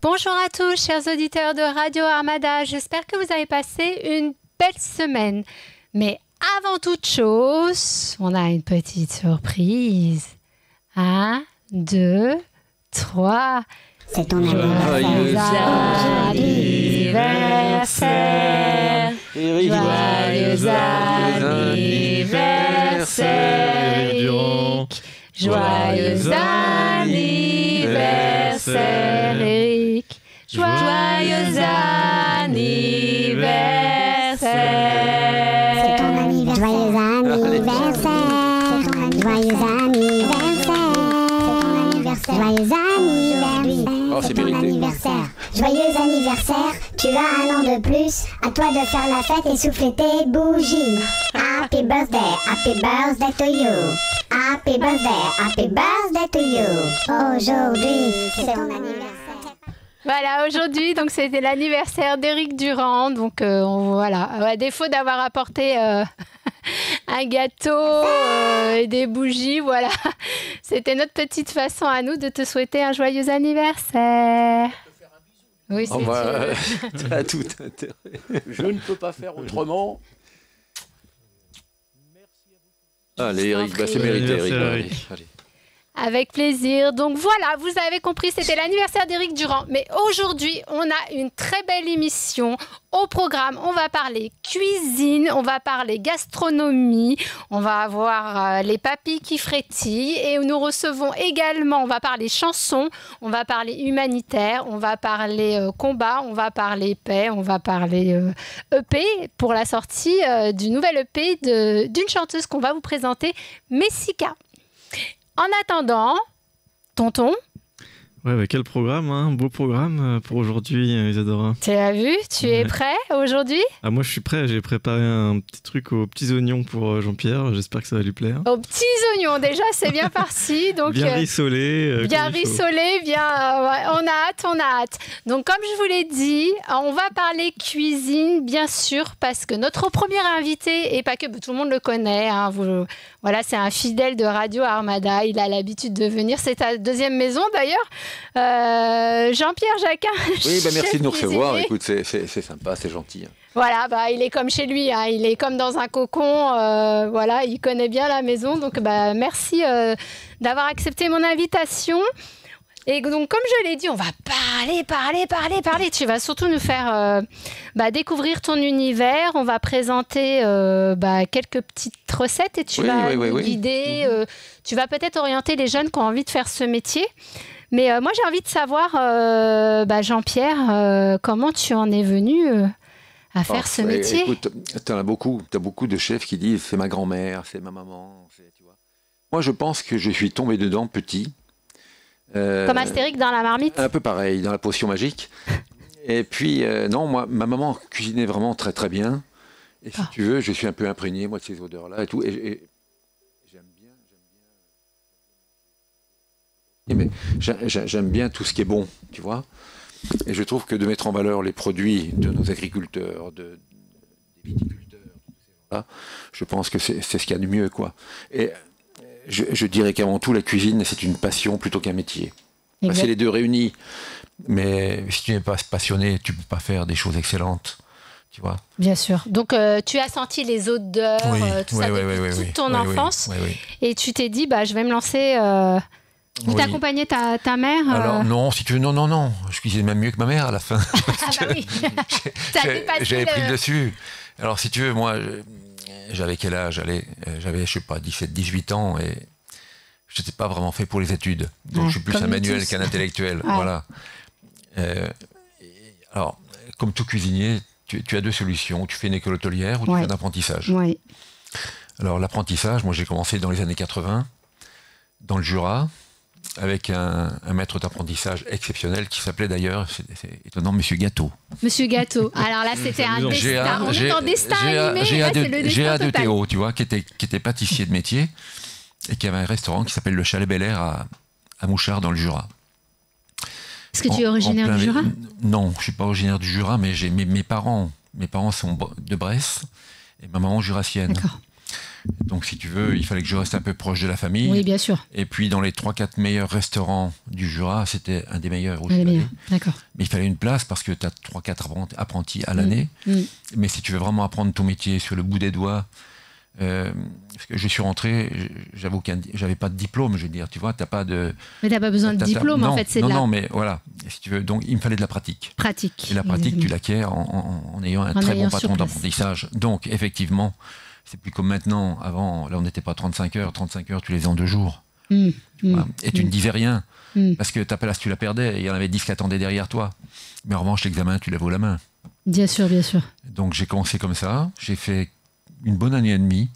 Bonjour à tous, chers auditeurs de Radio Armada. J'espère que vous avez passé une belle semaine. Mais avant toute chose, on a une petite surprise. 1, 2, 3. C'est ton anniversaire. Joyeux anniversaire, Eric. Joyeux anniversaire, Eric. Joyeux anniversaire. C'est ton anniversaire. Joyeux anniversaire. Joyeux anniversaire. Oh, c'est mérité. Joyeux anniversaire, tu as un an de plus. À toi de faire la fête et souffler tes bougies. Happy birthday to you. Happy birthday to you. Aujourd'hui, c'est ton anniversaire. Voilà, aujourd'hui, donc c'était l'anniversaire d'Éric Durand. Donc voilà, à défaut d'avoir apporté un gâteau et des bougies, voilà, c'était notre petite façon à nous de te souhaiter un joyeux anniversaire. Oui, c'est tu as tout intérêt. Je ne peux pas faire autrement. Allez, Eric, c'est mérité, Eric. Allez. Avec plaisir. Donc voilà, vous avez compris, c'était l'anniversaire d'Éric Durand. Mais aujourd'hui, on a une très belle émission. Au programme, on va parler cuisine, on va parler gastronomie, on va avoir les papilles qui frétillent et nous recevons également, on va parler chansons, on va parler humanitaire, on va parler combat, on va parler paix, on va parler EP pour la sortie du nouvel EP d'une chanteuse qu'on va vous présenter, Messika. En attendant, tonton. Ouais, bah quel programme, hein, beau programme pour aujourd'hui, Isadora. Tu as vu, tu es prêt aujourd'hui? Ah, moi je suis prêt, j'ai préparé un petit truc aux petits oignons pour Jean-Pierre, j'espère que ça va lui plaire. Aux petits oignons, déjà c'est bien parti. Donc, bien rissolé. Bien rissolé, bien, on a hâte. Donc comme je vous l'ai dit, on va parler cuisine, bien sûr, parce que notre premier invité, et pas que, tout le monde le connaît, hein, voilà, c'est un fidèle de Radio Armada, il a l'habitude de venir, c'est ta deuxième maison d'ailleurs. Jean-Pierre Jacquin. Oui, merci de nous recevoir. Écoute, c'est sympa, c'est gentil. Voilà, il est comme chez lui, hein, il est comme dans un cocon. Voilà, il connaît bien la maison. Donc, merci d'avoir accepté mon invitation. Et donc, comme je l'ai dit, on va parler. Tu vas surtout nous faire découvrir ton univers. On va présenter quelques petites recettes et tu vas nous guider. Tu vas peut-être orienter les jeunes qui ont envie de faire ce métier. Mais moi, j'ai envie de savoir, Jean-Pierre, comment tu en es venu à faire ce métier? Écoute, t'as beaucoup de chefs qui disent c'est ma grand-mère, c'est ma maman. Tu vois. Moi, je pense que je suis tombé dedans petit. Comme Astérix dans la marmite? Un peu pareil, dans la potion magique. Et puis, non, moi, ma maman cuisinait vraiment très très bien. Et si tu veux, je suis un peu imprégné, moi, de ces odeurs-là et tout. Et mais j'aime bien tout ce qui est bon, tu vois. Et je trouve que de mettre en valeur les produits de nos agriculteurs, des viticulteurs, là, je pense que c'est ce qu'il y a de mieux, quoi. Et je dirais qu'avant tout, la cuisine, c'est une passion plutôt qu'un métier. C'est les deux réunis. Mais si tu n'es pas passionné, tu ne peux pas faire des choses excellentes. Tu vois. Bien sûr. Donc, tu as senti les odeurs, tout ça depuis toute ton enfance. Et tu t'es dit, je vais me lancer... Vous t'accompagnez ta mère Alors non, si tu veux, non. Je cuisine même mieux que ma mère à la fin. J'avais pris le dessus. Alors si tu veux, moi, j'avais quel âge? J'avais, je sais pas, 17, 18 ans et je n'étais pas vraiment fait pour les études. Donc je suis plus un manuel qu'un intellectuel. Voilà. Alors, comme tout cuisinier, tu as deux solutions. Tu fais une école hôtelière ou tu fais un apprentissage. Alors l'apprentissage, moi j'ai commencé dans les années 80, dans le Jura, avec un maître d'apprentissage exceptionnel qui s'appelait d'ailleurs, c'est étonnant, Monsieur Gâteau. Monsieur Gâteau. Alors là, c'était un destin. On est en destin animé. G.A. de Théo, tu vois, qui était pâtissier de métier et qui avait un restaurant qui s'appelle le Chalet Bel Air à Mouchard dans le Jura. Est-ce que tu es originaire du Jura? Non, je ne suis pas originaire du Jura, mais mes parents sont de Bresse et ma maman jurassienne. D'accord. Donc, si tu veux, il fallait que je reste un peu proche de la famille. Oui, bien sûr. Et puis, dans les 3-4 meilleurs restaurants du Jura, c'était un des meilleurs. Les meilleurs, d'accord. Mais il fallait une place parce que tu as 3-4 apprentis à l'année. Mais si tu veux vraiment apprendre ton métier sur le bout des doigts, parce que je suis rentré, j'avais pas de diplôme, je veux dire, tu vois, t'as pas de... Mais t'as pas besoin de diplôme, en fait, c'est Non, mais voilà, si tu veux, donc il me fallait de la pratique. Pratique. Et la pratique, tu l'acquiers en ayant un très bon patron d'apprentissage. Donc, effectivement, c'est plus comme maintenant. Avant, là, on n'était pas 35 heures. 35 heures, tu les as en 2 jours. Voilà. Et tu ne disais rien, parce que ta place, tu la perdais, et il y en avait 10 qui attendaient derrière toi. Mais en revanche, l'examen, tu l'avais au la main. Bien sûr, bien sûr. Donc, j'ai commencé comme ça. J'ai fait une bonne année et demie.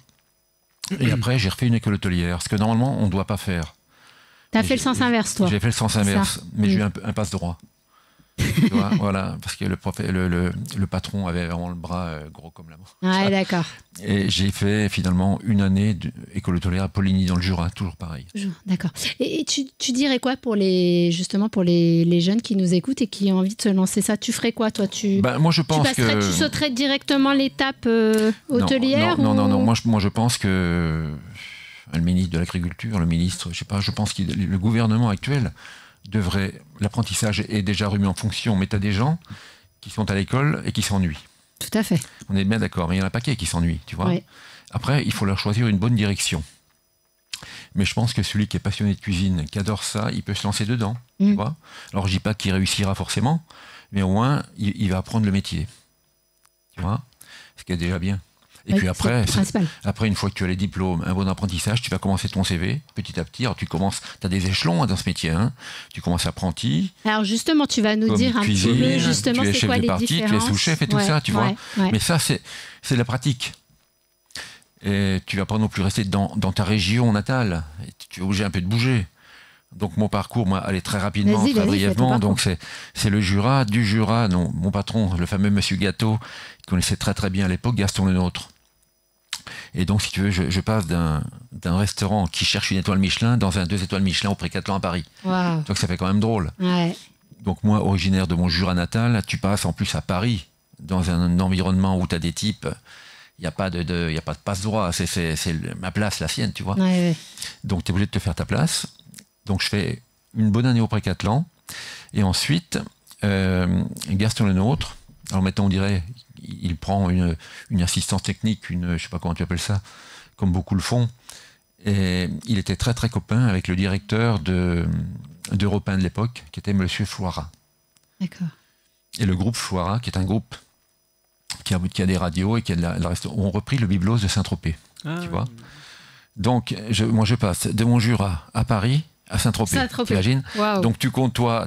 Et après, j'ai refait une école hôtelière, ce que normalement, on ne doit pas faire. T'as fait le sens inverse, toi. J'ai fait le sens inverse, mais j'ai eu un passe droit. Tu vois, voilà, parce que le patron avait vraiment le bras gros comme la main. Ah, d'accord. Et j'ai fait finalement une année d'école hôtelière à Poligny dans le Jura, toujours pareil. D'accord. Et tu dirais quoi pour les jeunes qui nous écoutent et qui ont envie de se lancer ça? Tu ferais quoi, toi? Moi, je pense tu sauterais directement l'étape hôtelière? Non. Moi, je pense que le ministre de l'Agriculture, je pense que le gouvernement actuel devrait... L'apprentissage est déjà remis en fonction, mais tu as des gens qui sont à l'école et qui s'ennuient. Tout à fait. On est bien d'accord, mais il y en a un paquet qui s'ennuient, tu vois. Oui. Après, il faut leur choisir une bonne direction. Mais je pense que celui qui est passionné de cuisine, qui adore ça, il peut se lancer dedans, tu vois. Alors, je dis pas qu'il réussira forcément, mais au moins, il va apprendre le métier. Tu vois, ce qui est déjà bien. Et puis après, une fois que tu as les diplômes, un bon apprentissage, tu vas commencer ton CV petit à petit. Alors tu as des échelons dans ce métier. Hein. Tu commences apprenti. Alors justement, tu vas nous dire un petit peu justement c'est quoi les différences. Tu es sous-chef et tout ça, tu vois. Ouais. Mais ça, c'est de la pratique. Et tu vas pas non plus rester dans ta région natale. Tu es obligé un peu de bouger. Donc mon parcours, allait très rapidement, très brièvement. Donc c'est le Jura, du Jura. Non, mon patron, le fameux Monsieur Gâteau, qui connaissait très très bien à l'époque, Gaston Lenôtre. Et donc, si tu veux, je passe d'un restaurant qui cherche une étoile Michelin dans un 2 étoiles Michelin au Pré-Catelan à Paris. Wow. Donc ça fait quand même drôle. Ouais. Donc moi, originaire de mon Jura natal, tu passes en plus à Paris, dans un environnement où tu as des types, il n'y a pas de passe-droit, c'est ma place, la sienne, tu vois. Ouais. Donc tu es obligé de te faire ta place. Donc je fais une bonne année au Pré-Catelan. Et ensuite, Gaston Lenôtre, alors maintenant on dirait... Il prend une assistance technique, je sais pas comment tu appelles ça, comme beaucoup le font. Et il était très très copain avec le directeur d'Europe 1 de l'époque, qui était Monsieur Floirat. D'accord. Et le groupe Floirat, qui est un groupe qui a des radios et qui a ont repris le Byblos de Saint-Tropez. Tu vois. Donc, moi je passe de mon Jura à Paris, à Saint-Tropez, t'imagines? Wow. Donc tu côtoies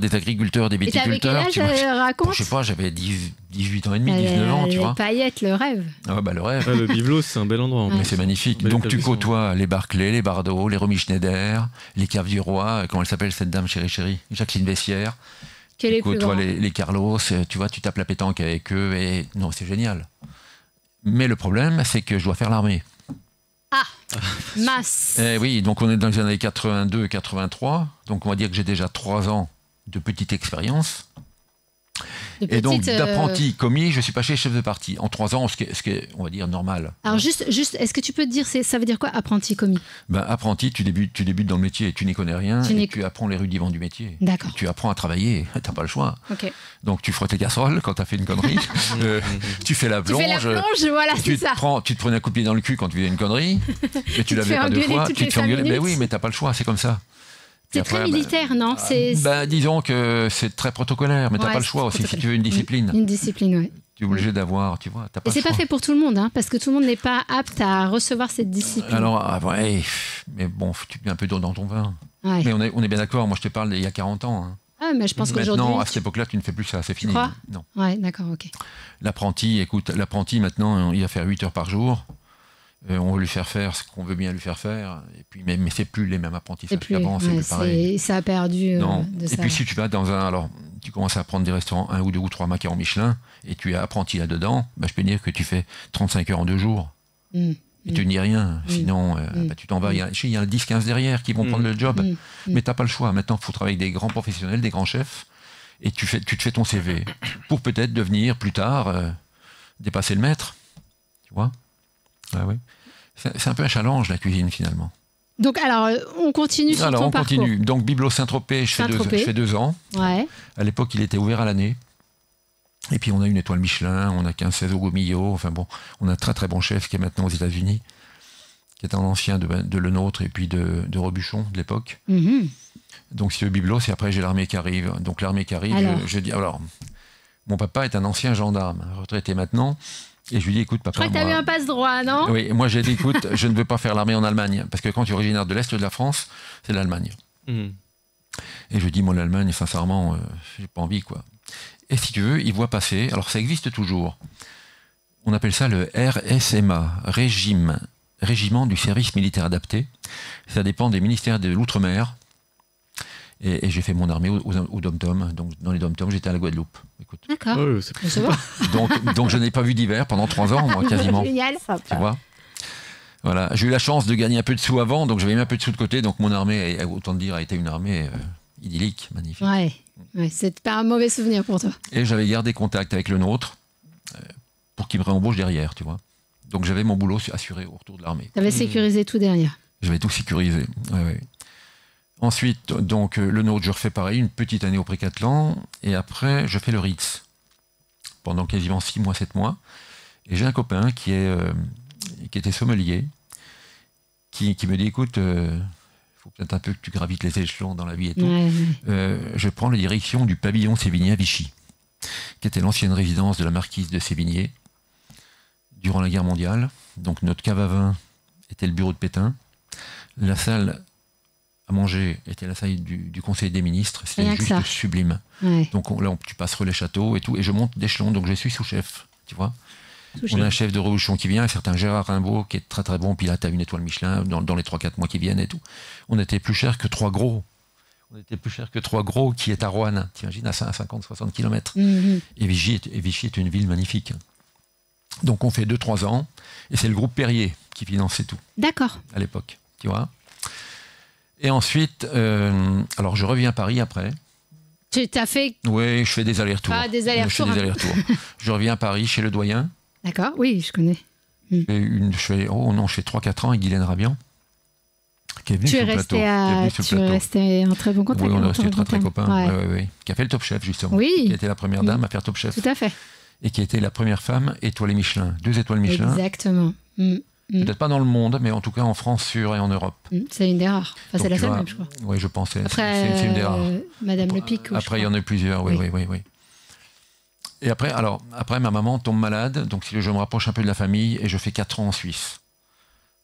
des agriculteurs, des viticulteurs. Et t'avais quel âge, raconte? Je sais pas, j'avais 18 ans et demi, 19 ans, tu vois. Les paillettes, le rêve. Ah bah le rêve. Le Byblos, c'est un bel endroit. Mais c'est magnifique. Donc tu côtoies les Barclay, les Bardot, les Romy Schneider, les Caves du Roi, comment elle s'appelle cette dame, chérie, Jacqueline Bessière. Tu côtoies les Carlos, tu vois, tu tapes la pétanque avec eux et non, c'est génial. Mais le problème, c'est que je dois faire l'armée. Ah, masse. Oui, donc on est dans les années 82-83, donc on va dire que j'ai déjà 3 ans de petite expérience. Et donc d'apprenti commis, je suis passé chef de parti en 3 ans, ce qui est, on va dire, normal. Alors juste, est-ce que tu peux te dire, ça veut dire quoi, apprenti commis? Apprenti, tu débutes dans le métier, tu n'y connais rien, tu apprends les rudiments du métier. D'accord. Tu apprends à travailler, t'as pas le choix. Okay. Donc tu frottes les casseroles quand t'as fait une connerie, tu fais la plonge. Voilà, c'est ça. Tu te prenais un coup de pied dans le cul quand tu faisais une connerie, mais tu l'avais pas 2 fois, tu te fais engueuler. Mais oui, mais t'as pas le choix, c'est comme ça. C'est très militaire, non? Disons que c'est très protocolaire, mais t'as pas le choix aussi, si tu veux une discipline. Une discipline, oui. Tu es obligé d'avoir, tu vois, t'as pas le choix. Et c'est pas fait pour tout le monde, hein, parce que tout le monde n'est pas apte à recevoir cette discipline. Alors, mais bon, tu mets un peu d'eau dans ton vin. Ouais. Mais on est bien d'accord, moi je te parle d'il y a 40 ans. Hein. Ah, mais je pense qu'aujourd'hui... Maintenant, à cette époque-là, tu ne fais plus ça, c'est fini. Tu crois? Non. Ouais, d'accord, ok. L'apprenti, maintenant, il va faire 8 heures par jour. On veut lui faire faire ce qu'on veut bien lui faire faire, et puis, mais c'est plus les mêmes apprentissages qu'avant, c'est plus pareil. Ça a perdu non. de et ça. puis si tu vas alors tu commences à prendre des restaurants 1 ou 2 ou 3 macarons Michelin, et tu es apprenti là-dedans, je peux dire que tu fais 35 heures en 2 jours. Et tu n'y rien, sinon tu t'en vas. Il y a 10-15 derrière qui vont prendre le job, mais tu n'as pas le choix. Maintenant, il faut travailler avec des grands professionnels, des grands chefs, et tu te fais ton CV pour peut-être devenir plus tard dépasser le maître, tu vois. Ah oui. C'est un peu un challenge, la cuisine, finalement. Donc, alors, on continue sur ton parcours. Continue. Donc, Biblos Saint-Tropez, je fais 2 ans. Ouais. À l'époque, il était ouvert à l'année. Et puis, on a une étoile Michelin, on a 15-16 au Gomillot. Enfin bon, on a un très très bon chef qui est maintenant aux États-Unis, qui est un ancien de Le Nôtre et puis de Robuchon de l'époque. Mm-hmm. Donc, c'est le Biblos. Et après, j'ai l'armée qui arrive. Donc, l'armée qui arrive, je dis... Alors, mon papa est un ancien gendarme, retraité maintenant. Et je lui dis, écoute, papa. Je crois que tu as eu un passe-droit, non? Oui, moi j'ai dit, écoute, je ne veux pas faire l'armée en Allemagne, parce que quand tu es originaire de l'Est de la France, c'est l'Allemagne. Et je lui dis, moi, l'Allemagne, sincèrement, j'ai pas envie, quoi. Et si tu veux, il voit passer, alors ça existe toujours, on appelle ça le RSMA, Régiment du Service Militaire Adapté. Ça dépend des ministères de l'Outre-mer. Et j'ai fait mon armée au Dom-Tom. Donc, dans les Dom-Tom, j'étais à la Guadeloupe. Écoute. D'accord. C'est bon. Donc, je n'ai pas vu d'hiver pendant 3 ans, moi, quasiment. Génial, ça. Tu vois. Voilà. J'ai eu la chance de gagner un peu de sous avant, donc j'avais mis un peu de sous de côté. Donc, mon armée, autant dire, a été une armée idyllique, magnifique. Ouais, c'est pas un mauvais souvenir pour toi. Et j'avais gardé contact avec le nôtre pour qu'il me réembauche derrière, tu vois. Donc, j'avais mon boulot assuré au retour de l'armée. Tu avais sécurisé tout derrière. J'avais tout sécurisé. Ouais. Ensuite, donc, le nôtre, je refais pareil, une petite année au Précathlon, et après, je fais le Ritz, pendant quasiment 6 mois, 7 mois. Et j'ai un copain qui était sommelier, qui me dit, écoute, faut peut-être un peu que tu gravites les échelons dans la vie et tout. Je prends la direction du pavillon Sévigné à Vichy, qui était l'ancienne résidence de la marquise de Sévigné, durant la guerre mondiale. Donc, notre cave à vin était le bureau de Pétain. La salle à manger était la salle du Conseil des ministres, c'était juste sublime. Ouais. Donc là, tu passes relais château et tout, et je monte d'échelon, donc je suis sous-chef, tu vois. On a un chef de Robuchon qui vient, un certain Gérard Rimbaud, qui est très très bon, puis là, tu as une étoile Michelin dans les 3-4 mois qui viennent et tout. On était plus cher que 3 gros. Qui est à Roanne, t'imagines, à 50-60 km. Et Vichy est une ville magnifique. Donc on fait 2-3 ans, et c'est le groupe Perrier qui finançait tout. D'accord. À l'époque, tu vois. Et ensuite, alors je reviens à Paris après. Tu as fait... Oui, je fais des allers-retours. Ah, des allers-retours. Je reviens à Paris chez le doyen. D'accord, oui, je connais. Je fais 3-4 ans avec Guylaine Rabian, qui est venu sur le plateau. Tu es resté en très bon contact. Oui, on est resté très copains. Ouais. Qui a fait le Top Chef, justement. Oui. Qui a été la première dame à faire Top Chef. Tout à fait. Et qui a été la première femme étoilée Michelin. 2 étoiles Michelin. Exactement. Peut-être pas dans le monde, mais en tout cas en France et en Europe. C'est une des rares. Enfin, c'est la seule, même, je crois. Oui, je pense. Après, c'est une des rares. Madame Le Pic. Après, il y en a plusieurs, oui. Et après, ma maman tombe malade, donc je me rapproche un peu de la famille et je fais 4 ans en Suisse,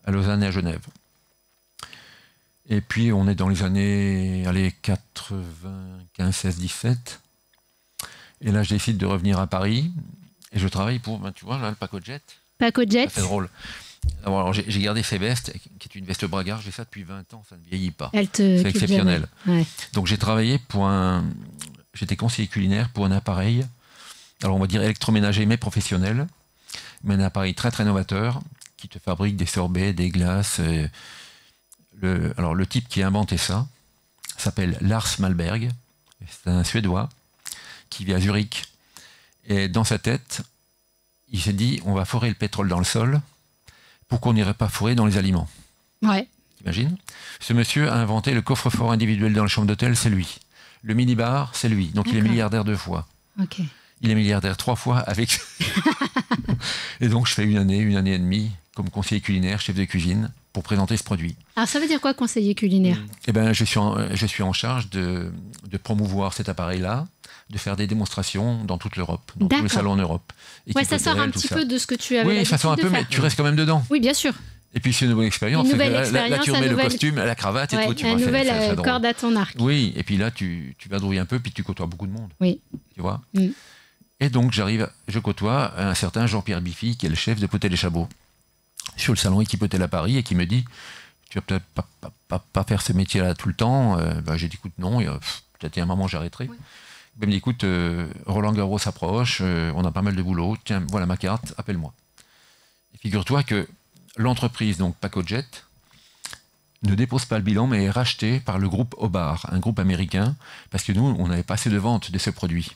à Lausanne et à Genève. Et puis, on est dans les années 95, 16, 17. Et là, je décide de revenir à Paris et je travaille pour, tu vois, là, le Paco Jet. Paco Jet. C'est drôle. Alors j'ai gardé ces vestes, qui est une veste Bragard, j'ai ça depuis 20 ans, ça ne vieillit pas. C'est exceptionnel. Ouais. Donc j'ai travaillé j'étais conseiller culinaire pour un appareil, alors on va dire électroménager mais professionnel, mais un appareil très très novateur, qui te fabrique des sorbets, des glaces. Alors le type qui a inventé ça s'appelle Lars Malberg, c'est un Suédois, qui vit à Zurich. Et dans sa tête, il s'est dit, on va forer le pétrole dans le sol pour qu'on n'irait pas forer dans les aliments. Ouais. T'imagines ? Ce monsieur a inventé le coffre-fort individuel dans la chambre d'hôtel, c'est lui. Le minibar, c'est lui. Donc il est milliardaire 2 fois. Ok. Il est milliardaire 3 fois avec... Et donc je fais une année et demie comme conseiller culinaire, chef de cuisine, pour présenter ce produit. Alors ça veut dire quoi, conseiller culinaire ? Eh ben, je suis en charge de promouvoir cet appareil-là, de faire des démonstrations dans toute l'Europe, dans tous les salons en Europe. Ouais, ça sort un petit peu de ce que tu avais l'habitude de faire. Oui, ça sort un peu, mais tu restes quand même dedans. Oui, bien sûr. Et puis c'est une bonne expérience. Là, tu remets le costume, la cravate et tout. Tu vois, une nouvelle corde à ton arc. Oui, et puis là, tu vas drouiller un peu, puis tu côtoies beaucoup de monde. Oui. Tu vois. Et donc, je côtoie un certain Jean-Pierre Biffy, qui est le chef de Potel et Chabot, sur le salon Équipotel à Paris, et qui me dit, tu vas peut-être pas faire ce métier-là tout le temps. J'ai dit, écoute, non, peut-être un moment j'arrêterai. Oui. Il me dit, écoute, Roland Garros s'approche, on a pas mal de boulot, tiens, voilà ma carte, appelle-moi. Et figure-toi que l'entreprise, donc Paco Jet, ne dépose pas le bilan, mais est rachetée par le groupe Obar, un groupe américain, parce que nous, on n'avait pas assez de ventes de ce produit.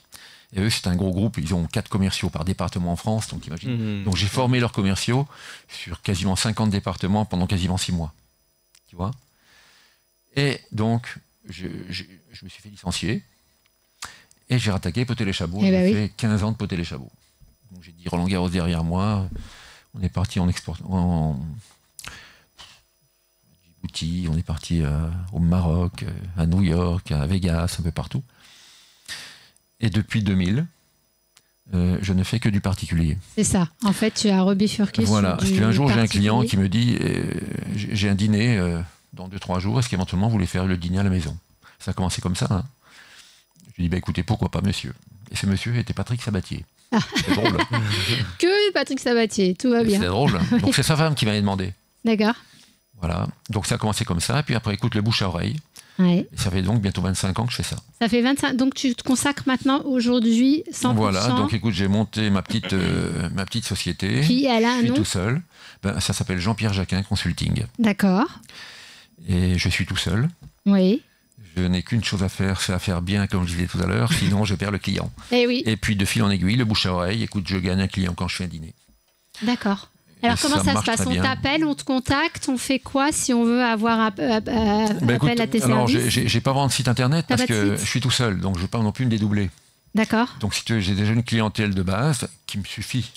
Et eux, c'est un gros groupe. Ils ont 4 commerciaux par département en France, donc imagine. Donc j'ai formé leurs commerciaux sur quasiment 50 départements pendant quasiment 6 mois. Tu vois. Et donc, je me suis fait licencier. Et j'ai rattaqué Potel-les-Chabots. J'ai fait 15 ans de Potel-les-Chabots. Donc j'ai dit Roland Garros derrière moi. On est parti en export. Djibouti, on est parti au Maroc, à New York, à Vegas, un peu partout. Et depuis 2000, je ne fais que du particulier. C'est ça. En fait, tu as rebifurqué voilà. sur du Un jour, j'ai un particulier. client qui me dit j'ai un dîner dans 2-3 jours. Est-ce qu'éventuellement vous voulez faire le dîner à la maison? Ça a commencé comme ça. Hein. Je lui dis écoutez, pourquoi pas, monsieur? Et ce monsieur était Patrick Sabatier. C'est drôle. Que Patrick Sabatier, tout va bien. C'est drôle. Donc c'est sa femme qui m'avait demandé. D'accord. Voilà. Donc ça a commencé comme ça. Puis après, écoute, le bouche à oreille. Ouais. Et ça fait donc bientôt 25 ans que je fais ça. Ça fait 25. Donc tu te consacres maintenant aujourd'hui 100%. Voilà. Donc écoute, j'ai monté ma petite société. Puis elle a un je suis nom. tout seul. Ça s'appelle Jean-Pierre Jacquin Consulting. D'accord. Et je suis tout seul. Oui. Je n'ai qu'une chose à faire, c'est à faire bien, comme je disais tout à l'heure, sinon je perds le client. Eh oui. Et puis de fil en aiguille, le bouche à oreille, écoute, je gagne un client quand je fais un dîner. D'accord. Alors Et comment ça se marche passe? très On bien. t'appelle, on te contacte, on fait quoi si on veut avoir appel Écoute, à tes alors services? j'ai pas vraiment de site internet T'as parce pas de que site je suis tout seul, donc je ne veux pas non plus me dédoubler. D'accord. Donc si tu veux, j'ai déjà une clientèle de base qui me suffit.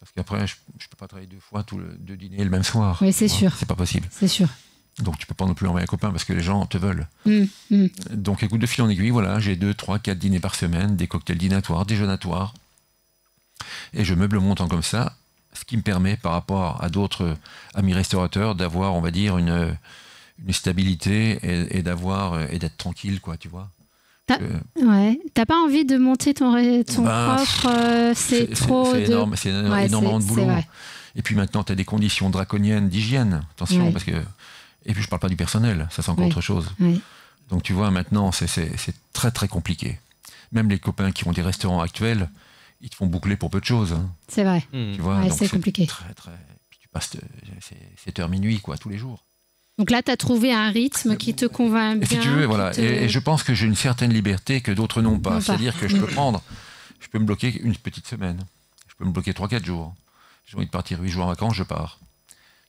Parce qu'après, je ne peux pas travailler 2 fois deux dîners le même soir. Oui, c'est sûr. C'est pas possible. C'est sûr. Donc tu peux pas non plus envoyer un copain parce que les gens te veulent. Mm. Donc écoute, de fil en aiguille, voilà, j'ai 2, 3, 4 dîners par semaine, des cocktails dînatoires, déjeunatoires. Et je meuble mon temps comme ça, ce qui me permet par rapport à d'autres amis restaurateurs d'avoir, on va dire, une stabilité et d'être tranquille, quoi, tu vois. Ouais. T'as pas envie de monter ton propre... c'est trop c'est de... énorme, c'est Ouais, énormément de c'est boulot. vrai. Et puis maintenant, tu as des conditions draconiennes d'hygiène. Attention, Ouais. parce que... Et puis je parle pas du personnel, ça c'est encore Ouais. autre chose. Ouais. Donc tu vois, maintenant, c'est très très compliqué. Même les copains qui ont des restaurants actuels, ils te font boucler pour peu de choses. Hein. C'est vrai. Tu vois, Ouais, donc c'est compliqué. Puis tu passes 7h minuit, quoi, tous les jours. Donc là, tu as trouvé un rythme qui te convainc Et bien. si tu veux, voilà. qui te- Et je pense que j'ai une certaine liberté que d'autres n'ont pas. Non pas. C'est-à-dire que je peux me bloquer une petite semaine. Je peux me bloquer 3-4 jours. J'ai envie de partir 8 jours en vacances, je pars.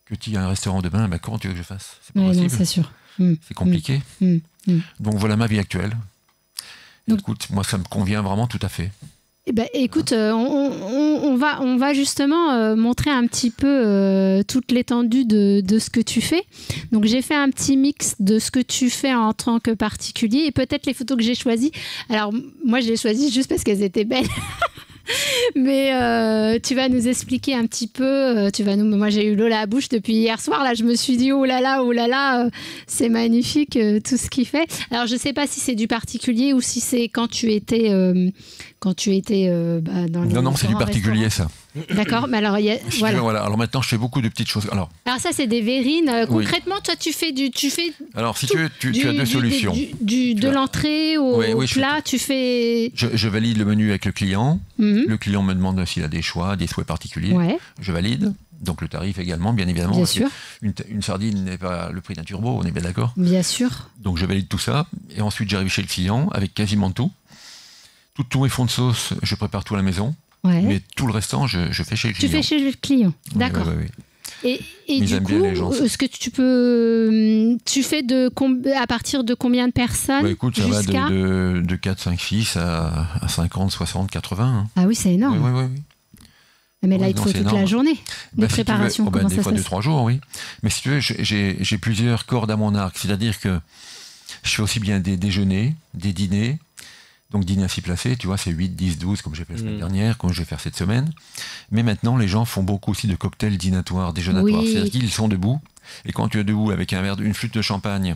Que tu as un restaurant demain, comment tu veux que je fasse? C'est pas Ouais, non, possible. c'est sûr. C'est compliqué. Donc voilà ma vie actuelle. Donc- Écoute, moi ça me convient vraiment tout à fait. Eh ben, écoute, on va justement montrer un petit peu toute l'étendue de ce que tu fais. Donc j'ai fait un petit mix de ce que tu fais en tant que particulier et peut-être les photos que j'ai choisies. Alors moi je les ai choisies juste parce qu'elles étaient belles. Mais tu vas nous expliquer un petit peu. Moi j'ai eu l'eau à la bouche depuis hier soir. Là je me suis dit oh là là, c'est magnifique tout ce qu'il fait. Alors je sais pas si c'est du particulier ou si c'est quand tu étais dans les Non, c'est du grands particulier restaurants. ça. D'accord, mais alors Si tu veux, voilà. Alors maintenant je fais beaucoup de petites choses. Alors ça c'est des verrines. Oui. Concrètement, toi tu fais si tu veux, tu as deux solutions. De l'entrée au Oui, plat, tu fais. Je valide le menu avec le client. Mhm. Le client me demande s'il a des choix, des souhaits particuliers. Ouais, Je valide. Donc le tarif également, bien évidemment. bien parce que sûr, Une sardine n'est pas le prix d'un turbo, on est bien d'accord. bien sûr. Donc je valide tout ça. Et ensuite j'arrive chez le client avec quasiment tout. Tous mes fonds de sauce, je prépare tout à la maison. Ouais. Mais tout le restant, je fais chez le Tu client. fais chez le client, Oui, d'accord. oui, oui, oui. Et Ils du aiment coup, bien les gens. est-ce que tu fais à partir de combien de personnes Bah, écoute, ça va jusqu'à... de 4, 5, 6 à 50, 60, 80. Hein. Ah oui, c'est Oui, énorme. oui, oui, oui. Mais là, Oui, il te non, faut c'est toute la énorme. journée de Si tu veux, préparation. Comment des ça fois se 2, passe? 3 jours, oui. Mais si tu veux, j'ai plusieurs cordes à mon arc. C'est-à-dire que je fais aussi bien des déjeuners, des dîners. Donc dîner assis placé, tu vois, c'est 8, 10, 12, comme j'ai fait la semaine dernière, comme je vais faire cette semaine. Mais maintenant, les gens font beaucoup aussi de cocktails dînatoires, déjeunatoires. Oui. C'est-à-dire qu'ils sont debout. Et quand tu es debout avec une flûte de champagne,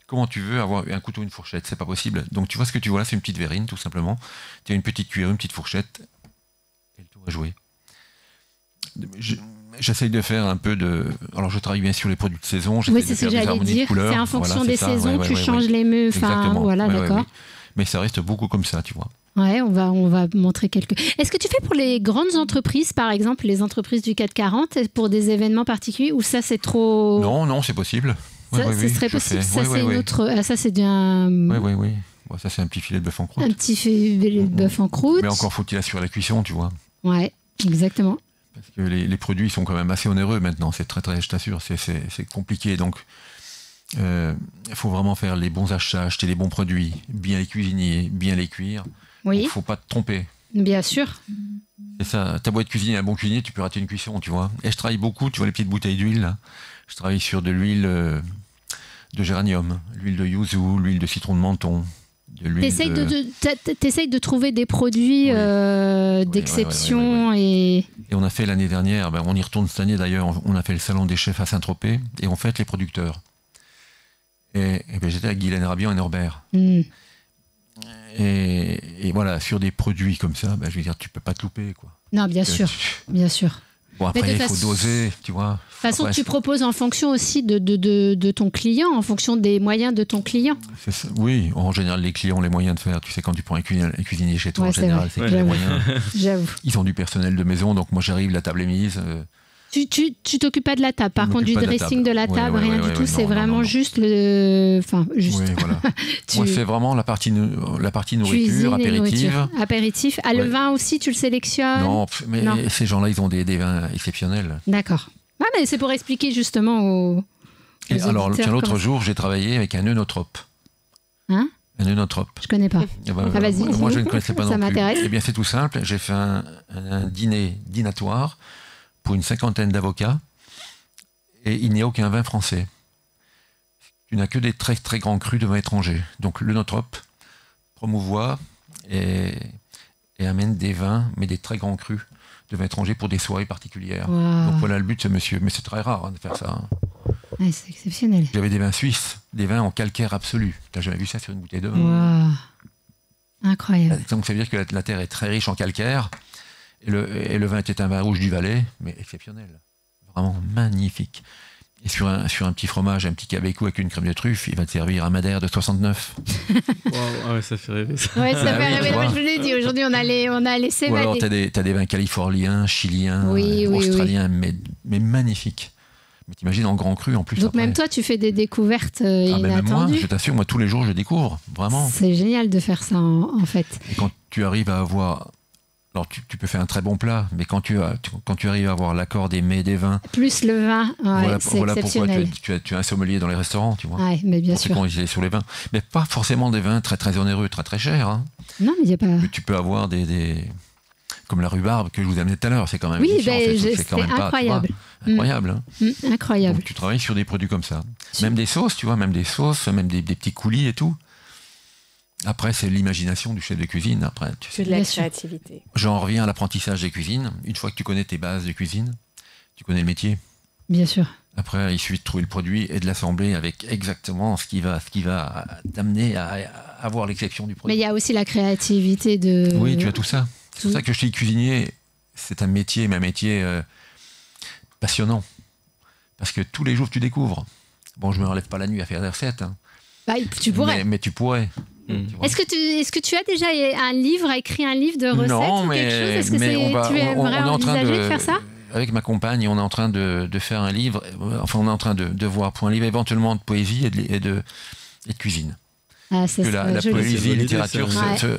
comment tu veux avoir un couteau, une fourchette? C'est pas possible. Donc tu vois ce que tu vois là, c'est une petite verrine, tout simplement. Tu as une petite cuillère, une petite fourchette, et le tour à jouer. J'essaye de faire un peu de... Alors je travaille bien sur les produits de saison. Oui, j'essaye c'est de ce faire que des j'allais harmonies de dire. couleurs. C'est en fonction Voilà, des c'est ça. saisons, Ouais, tu ouais, changes ouais. les meux. Enfin, Exactement. voilà, Ouais, ouais, d'accord. ouais. Mais ça reste beaucoup comme ça, tu vois. Ouais, on va montrer quelques. Est-ce que tu fais pour les grandes entreprises, par exemple, les entreprises du CAC 40, pour des événements particuliers, ou ça c'est trop... Non, c'est possible. Ça, Oui, ce serait je possible. fais. Ça Oui, c'est oui, une oui. autre. Ça c'est bien. Oui, oui, oui. Bon, ça, c'est un petit filet de bœuf en croûte. Un petit filet de bœuf en croûte. Mais encore faut-il assurer la cuisson, tu vois. Ouais, exactement. Parce que les produits sont quand même assez onéreux maintenant. C'est très, très, je t'assure, c'est compliqué. Donc, il faut vraiment faire les bons achats, acheter les bons produits, bien les cuisiner, bien les cuire. Oui. Il ne faut pas te tromper. Bien sûr. Et ça, t'as beau être cuisinier, un bon cuisinier, tu peux rater une cuisson, tu vois. Et je travaille beaucoup, tu vois les petites bouteilles d'huile, là. Je travaille sur de l'huile de géranium, l'huile de yuzu, l'huile de citron de menthon. T'essayes de trouver des produits d'exception. Et on a fait l'année dernière, on y retourne cette année d'ailleurs, on a fait le salon des chefs à Saint-Tropez et on fête les producteurs. Et j'étais avec Guylaine Rabian et Norbert. Et voilà, sur des produits comme ça, je veux dire, tu peux pas te louper, quoi. Non, bien sûr, bien sûr. Bon, après, il faut doser, tu vois. De toute façon, tu proposes en fonction aussi de ton client, en fonction des moyens de ton client. Oui, en général, les clients ont les moyens de faire. Tu sais, quand tu prends un cuisinier chez toi, en général, c'est qu'ils ont les moyens. J'avoue. Ils ont du personnel de maison, donc moi j'arrive, la table est mise. Tu t'occupes pas de la table, par contre du dressing de la table, rien du tout, c'est vraiment juste le... Enfin, juste... Oui, voilà. Moi, c'est vraiment la partie nourriture, apéritive. Apéritif. Ah, le vin aussi, tu le sélectionnes? Non, mais ces gens-là, ils ont des vins exceptionnels. D'accord. Ah, mais c'est pour expliquer justement aux alors, l'autre jour, j'ai travaillé avec un œnotrope. Hein? Un œnotrope. Je connais pas. Vas-y. Moi, je ne connaissais pas non plus. Ça m'intéresse. Eh bien, c'est tout simple. J'ai fait un dînatoire pour une 50aine d'avocats, et il n'y a aucun vin français. Tu n'as que des très très grands crus de vins étrangers. Donc l'œnotrope promouvoit et amène des vins, mais des très grands crus de vins étrangers pour des soirées particulières. Wow. Donc voilà le but de ce monsieur. Mais c'est très rare de faire ça. Ouais, c'est exceptionnel. J'avais des vins suisses, des vins en calcaire absolu. Tu n'as jamais vu ça sur une bouteille de vin. Wow. Incroyable. Donc ça veut dire que la terre est très riche en calcaire. Et le vin était un vin rouge du Valais, mais exceptionnel. Vraiment magnifique. Et sur un petit fromage, un petit cabecou avec une crème de truffe, il va te servir un Madère de 69. Wow, ah ouais, ça fait rêver ça. Ouais, ça fait rêver. Moi, je vous l'ai dit, aujourd'hui on allait s'évader. Ou alors t'as des vins californiens, chiliens, australiens, mais magnifiques. Mais t'imagines en grand cru en plus. Donc après. Même toi, tu fais des découvertes inattendues. Même moi, je t'assure, moi tous les jours je découvre, vraiment. C'est génial de faire ça en fait. Et quand tu arrives à avoir... Alors tu peux faire un très bon plat, mais quand tu arrives à avoir l'accord des mets, des vins... Plus le vin, c'est voilà exceptionnel. Pourquoi tu as un sommelier dans les restaurants, tu vois. Ouais, mais bien sûr. Quand il est sur les vins. Mais pas forcément des vins très très onéreux, très très chers. Hein. Non, mais il n'y a pas... Tu peux avoir des... Comme la rhubarbe que je vous ai amené tout à l'heure, c'est quand même... Oui, c'est quand même incroyable. Incroyable. Hein. Incroyable. Donc, tu travailles sur des produits comme ça. Même des sauces, tu vois, même des petits coulis et tout. Après, c'est l'imagination du chef de cuisine. Après, c'est de la créativité. J'en reviens à l'apprentissage des cuisines. Une fois que tu connais tes bases de cuisine, tu connais le métier. Bien sûr. Après, il suffit de trouver le produit et de l'assembler avec exactement ce qui va t'amener à avoir l'exception du produit. Mais il y a aussi la créativité de... Oui, tu as tout ça. C'est pour ça que je suis cuisinier. C'est un métier, mais un métier passionnant. Parce que tous les jours, tu découvres. Bon, je ne me relève pas la nuit à faire des recettes. Hein. Bah, tu pourrais. Mais tu pourrais. Est-ce que tu as déjà écrit un livre de recettes ou quelque chose? Est-ce que tu aimerais envisager de faire ça? Avec ma compagne, on est en train de faire un livre. Enfin, on est en train de voir pour un livre éventuellement de poésie et de cuisine. Ah, que la poésie et la littérature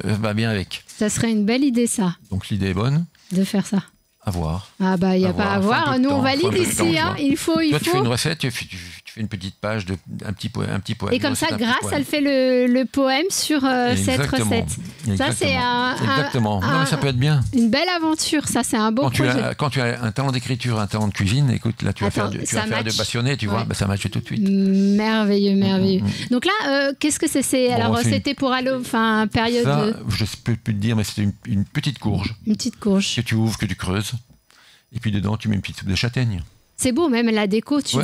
va bien avec. Ça serait une belle idée, ça. Donc l'idée est bonne. De faire ça. À voir. Ah bah, il n'y a pas à voir. Nous, on valide ici. Hein. Il faut. Toi, tu fais une recette, tu fais une petite page, un petit poème. Et comme ça, grâce, elle fait le poème sur cette recette. Ça, c'est Exactement. Non, mais ça peut être bien. Une belle aventure, ça, c'est un beau projet. Quand tu as un talent d'écriture, un talent de cuisine, écoute, là, tu vas faire de passionné, tu vois, ça matche tout de suite. Merveilleux, merveilleux. Donc là, qu'est-ce que c'est? Alors, c'était pour aller, période... Ça, je ne peux plus te dire, mais c'était une petite courge. Une petite courge. Que tu ouvres, que tu creuses. Et puis dedans, tu mets une petite soupe de châtaigne. C'est beau, même la déco. Tu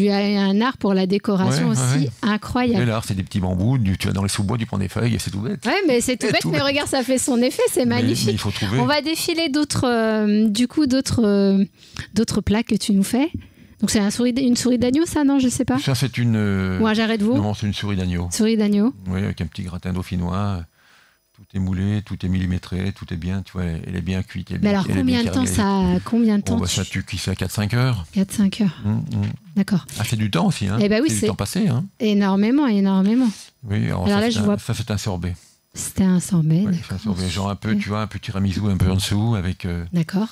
as un art pour la décoration aussi incroyable. Et l'art, c'est des petits bambous. Tu as dans les sous-bois, tu prends des feuilles et c'est tout bête. Ouais, mais c'est tout bête, mais regarde, ça fait son effet, c'est magnifique. Mais il faut trouver. On va défiler d'autres plats que tu nous fais. Donc c'est une souris d'agneau, ça, non? Je sais pas. Ça, c'est une... Ou un jarret de veau? Non, c'est une souris d'agneau. Souris d'agneau. Oui, avec un petit gratin dauphinois. Tout est moulé, tout est millimétré, tout est bien, tu vois, elle est bien cuite. Mais alors, combien de temps ça tue cuit ça 4-5 heures. 4-5 heures. D'accord. Ah, c'est du temps aussi, hein. Eh ben oui, c'est du temps passé, hein. Énormément. Oui, alors là, je vois. Ça, c'est un sorbet. C'était un sorbet. Oui, c'est un sorbet. Genre un peu, tu vois, un petit tiramisu un peu en dessous avec. D'accord.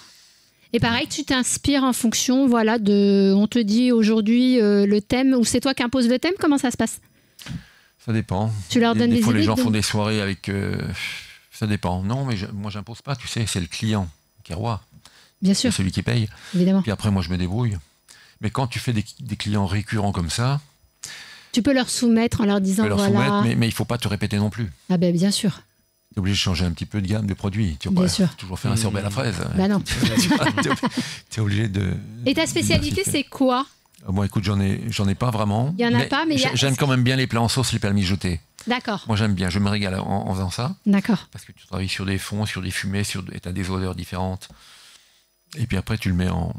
Et pareil, tu t'inspires en fonction, voilà, on te dit aujourd'hui le thème, ou c'est toi qui imposes le thème, comment ça se passe? Ça dépend. Tu leur donnes des idées? Des fois, les gens font des soirées avec. Ça dépend. Non, mais moi, j'impose pas, tu sais, c'est le client qui est roi. Bien sûr. C'est celui qui paye. Évidemment. Puis après, moi, je me débrouille. Mais quand tu fais des clients récurrents comme ça. Tu peux leur soumettre en leur disant tu peux leur soumettre, mais il ne faut pas te répéter non plus. Ah ben bien sûr. Tu es obligé de changer un petit peu de gamme de produits. Tu vas pas toujours faire un sorbet à la fraise. Bah non. Tu es obligé de. Et ta spécialité, c'est quoi? Moi, écoute, j'en ai pas vraiment. Il n'y en a pas, mais j'aime quand même bien les plats en sauce, les plats mijotés. D'accord. Moi, j'aime bien. Je me régale en faisant ça. D'accord. Parce que tu travailles sur des fonds, sur des fumées, et tu as des odeurs différentes. Et puis après, tu le mets en.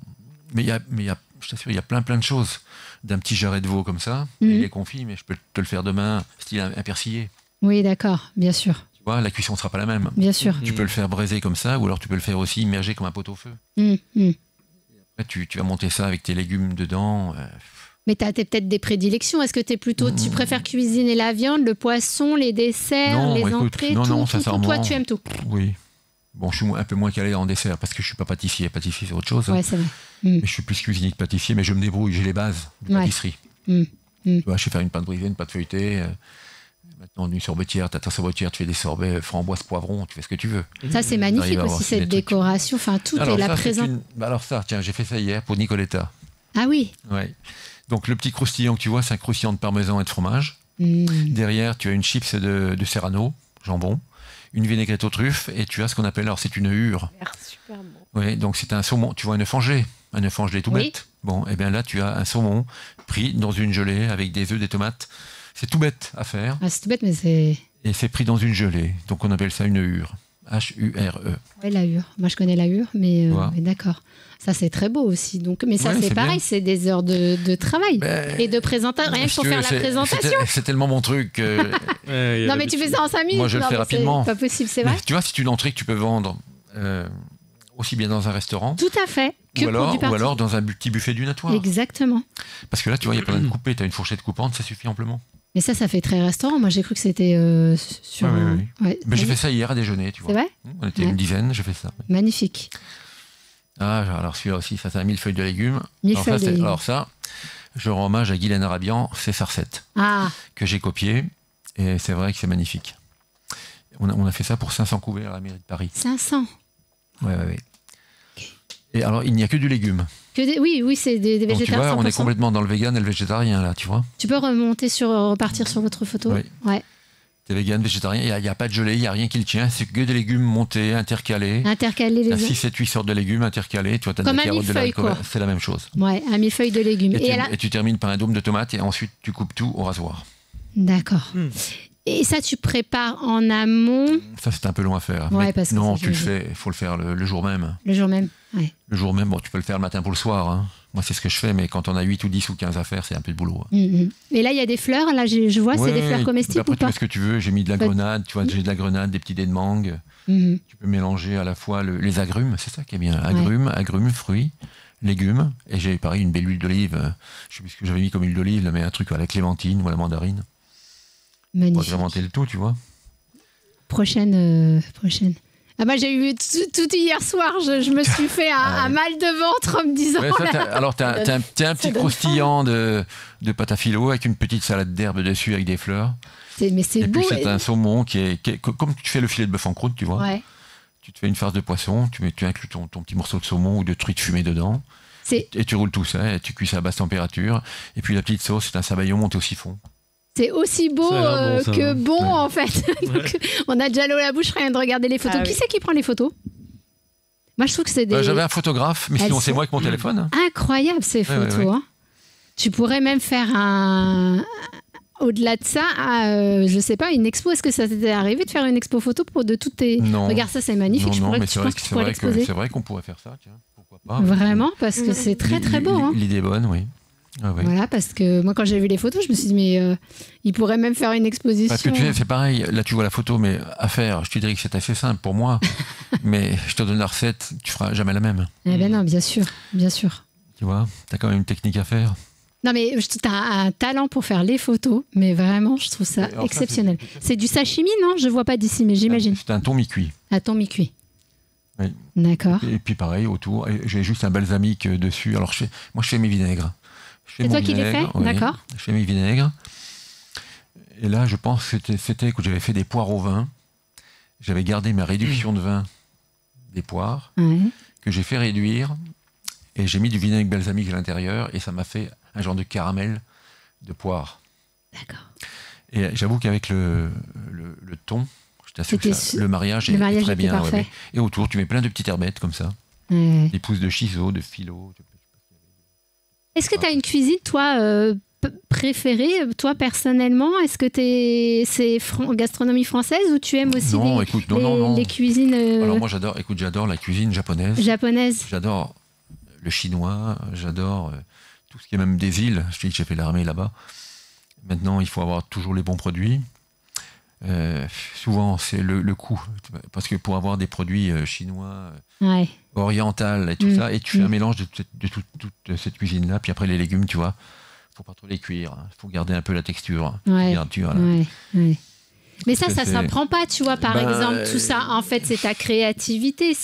Mais je t'assure, il y a plein de choses. D'un petit jarret de veau comme ça, il est confit, mais je peux te le faire demain, style un persillé. Oui, d'accord, bien sûr. Tu vois, la cuisson ne sera pas la même. Bien sûr. Tu peux le faire braiser comme ça, ou alors tu peux le faire aussi immerger comme un pot-au-feu. Après, tu vas monter ça avec tes légumes dedans. Mais tu as peut-être des prédilections. Est-ce que tu préfères cuisiner la viande, le poisson, les desserts, entrées, tout, toi, tu aimes tout? Oui. Bon, je suis un peu moins calé en dessert parce que je suis pas pâtissier. Pâtissier, c'est autre chose. Ouais, c'est vrai. Mais je suis plus cuisinier que pâtissier, mais je me débrouille. J'ai les bases de pâtisserie. Tu vois, je sais faire une pâte brisée, une pâte feuilletée. Maintenant, une sorbetière, tu as ta sorbetière, tu fais des sorbets framboise, poivron, tu fais ce que tu veux. Ça, c'est magnifique aussi, cette décoration. Enfin, tout est là présent. Alors ça, tiens, j'ai fait ça hier pour Nicoletta. Ah oui. Ouais. Donc, le petit croustillant que tu vois, c'est un croustillant de parmesan et de fromage. Derrière, tu as une chips de serrano, jambon. Une vinaigrette aux truffes, et tu as ce qu'on appelle, alors c'est une hure. Super bon. Oui, donc c'est un saumon, tu vois un œuf gelé tout bête. Bon, et bien là tu as un saumon pris dans une gelée avec des œufs, des tomates. C'est tout bête à faire. Ah, c'est tout bête, mais c'est... Et c'est pris dans une gelée, donc on appelle ça une hure. H-U-R-E. Oui, la hure. Moi je connais la hure, mais d'accord. Ça c'est très beau aussi. Donc, mais ça c'est pareil, c'est des heures de travail et de présentation. Rien que pour faire la présentation. C'est tellement mon truc. Non mais tu fais ça en 5 minutes. Moi je le fais rapidement. C'est pas possible, c'est vrai. Mais tu vois, c'est une entrée que tu peux vendre aussi bien dans un restaurant. Tout à fait. Ou alors dans un petit buffet du Natoire. Exactement. Parce que là tu vois, il y a plein de coupés, tu as une fourchette coupante, ça suffit amplement. Mais ça fait très restaurant. Moi, j'ai cru que c'était sur... Oui. Ouais, mais j'ai fait ça hier à déjeuner, tu vois. C'est vrai? On était une dizaine, j'ai fait ça. Oui. Magnifique. Ah, alors celui-là aussi, ça c'est un millefeuille de légumes. Alors ça, je rends hommage à Guylaine Arabian, c'est sa recette que j'ai copiée. Et c'est vrai que c'est magnifique. On a fait ça pour 500 couverts à la mairie de Paris. 500? Oui. Okay. Et alors, il n'y a que du légume. Oui, c'est des végétariens. Donc, tu vois, 100%. On est complètement dans le vegan et le végétarien, là, tu vois. Tu peux repartir sur votre photo? Oui. Ouais. T'es vegan, végétarien, il n'y a pas de gelée, il n'y a rien qui le tient, c'est que des légumes montés, intercalés. Intercalés les 6, 7, 8 sortes de légumes intercalés. Tu vois, comme un millefeuille, quoi. C'est la même chose. Ouais, un millefeuille de légumes. Et tu termines par un dôme de tomates et ensuite tu coupes tout au rasoir. D'accord. Et ça, tu prépares en amont? Ça, c'est un peu long à faire. Ouais, parce que non, tu le fais, il faut le faire le jour même. Le jour même, ouais. Le jour même, bon, tu peux le faire le matin pour le soir. Hein. Moi, c'est ce que je fais, mais quand on a 8 ou 10 ou 15 à faire, c'est un peu de boulot. Et là, il y a des fleurs, là, je vois, c'est des fleurs comestibles après, ou pas? Tu fais ce que tu veux, j'ai mis de la grenade, tu vois, j'ai de la grenade, des petits dés de mangue. Tu peux mélanger à la fois les agrumes, c'est ça qui est bien. Agrumes, fruits, légumes. Et j'ai, pareil, une belle huile d'olive. Je sais plus ce que j'avais mis comme huile d'olive, mais un truc à la clémentine ou à la mandarine. Magnifique. On va inventer le tout, tu vois. Prochaine. Ah bah j'ai eu tout hier soir, je me suis fait un mal de ventre en me disant... Alors t'as un petit croustillant de pâte à filo avec une petite salade d'herbe dessus avec des fleurs. Mais c'est beau. Et puis c'est un saumon qui est comme tu fais le filet de bœuf en croûte, tu vois. Ouais. Tu te fais une farce de poisson, tu inclus ton petit morceau de saumon ou de truite fumée dedans. Et tu roules tout ça, et tu cuis ça à basse température. Et puis la petite sauce, c'est un sabayon monté au siphon. C'est aussi beau que bon, en fait. Donc, on a déjà l'eau à la bouche, rien de regarder les photos. Qui c'est qui prend les photos? Moi, je trouve que c'est des... J'avais un photographe, mais sinon c'est moi avec mon téléphone. Incroyable, ces photos. Hein. Tu pourrais même faire au-delà de ça, je sais pas, une expo. Est-ce que ça t'était arrivé de faire une expo photo de toutes tes... Non. Regarde, ça, c'est magnifique. Non, mais c'est vrai qu'on pourrait faire ça. Tiens, pourquoi pas. Vraiment, parce que c'est très, très beau. L'idée est bonne, oui. Ah ouais. Voilà, parce que moi, quand j'ai vu les photos, je me suis dit, mais il pourrait même faire une exposition. Parce que tu sais, c'est pareil, là tu vois la photo, mais à faire, je te dirais que c'est assez simple pour moi, mais je te donne la recette, tu feras jamais la même. Eh ben non, bien sûr, bien sûr. Tu vois, tu as quand même une technique à faire. Non, mais tu as un talent pour faire les photos, mais vraiment, je trouve ça Alors, exceptionnel. C'est du sashimi, non? Je vois pas d'ici, mais j'imagine. C'est un thon mi-cuit. À ton mi-cuit. Oui. D'accord. Et puis pareil, autour, j'ai juste un balsamique dessus. Alors moi je fais mes vinaigres. C'est toi qui les fais? Oui, D'accord. je fais mes vinaigres. Et là, je pense que c'était que j'avais fait des poires au vin. J'avais gardé ma réduction de vin des poires, Ouais. que j'ai fait réduire. Et j'ai mis du vinaigre balsamique à l'intérieur. Et ça m'a fait un genre de caramel de poire. D'accord. Et j'avoue qu'avec le thon, je t'assure que le mariage est très était bien. parfait. Ouais. Et autour, tu mets plein de petites herbettes comme ça. Ouais. Des pousses de chiso, de philo. Est-ce que tu as une cuisine, toi, préférée, toi, personnellement? Est-ce que c'est gastronomie française ou tu aimes aussi Non, écoute, non. les cuisines Alors moi, j'adore la cuisine japonaise. japonaises? J'adore le chinois, j'adore tout ce qui est même des îles. Je te dis que j'ai fait l'armée là-bas. Maintenant, il faut avoir toujours les bons produits. Souvent, c'est le coût. Parce que pour avoir des produits chinois, Ouais. oriental et tout ça, et tu fais un mélange de toute cette cuisine-là, puis après les légumes, tu vois, faut pas trop les cuire, faut garder un peu la texture. Ouais. Voilà. Ouais. Mais ça Que s'apprend pas, tu vois, par exemple, tout ça, en fait, c'est ta créativité,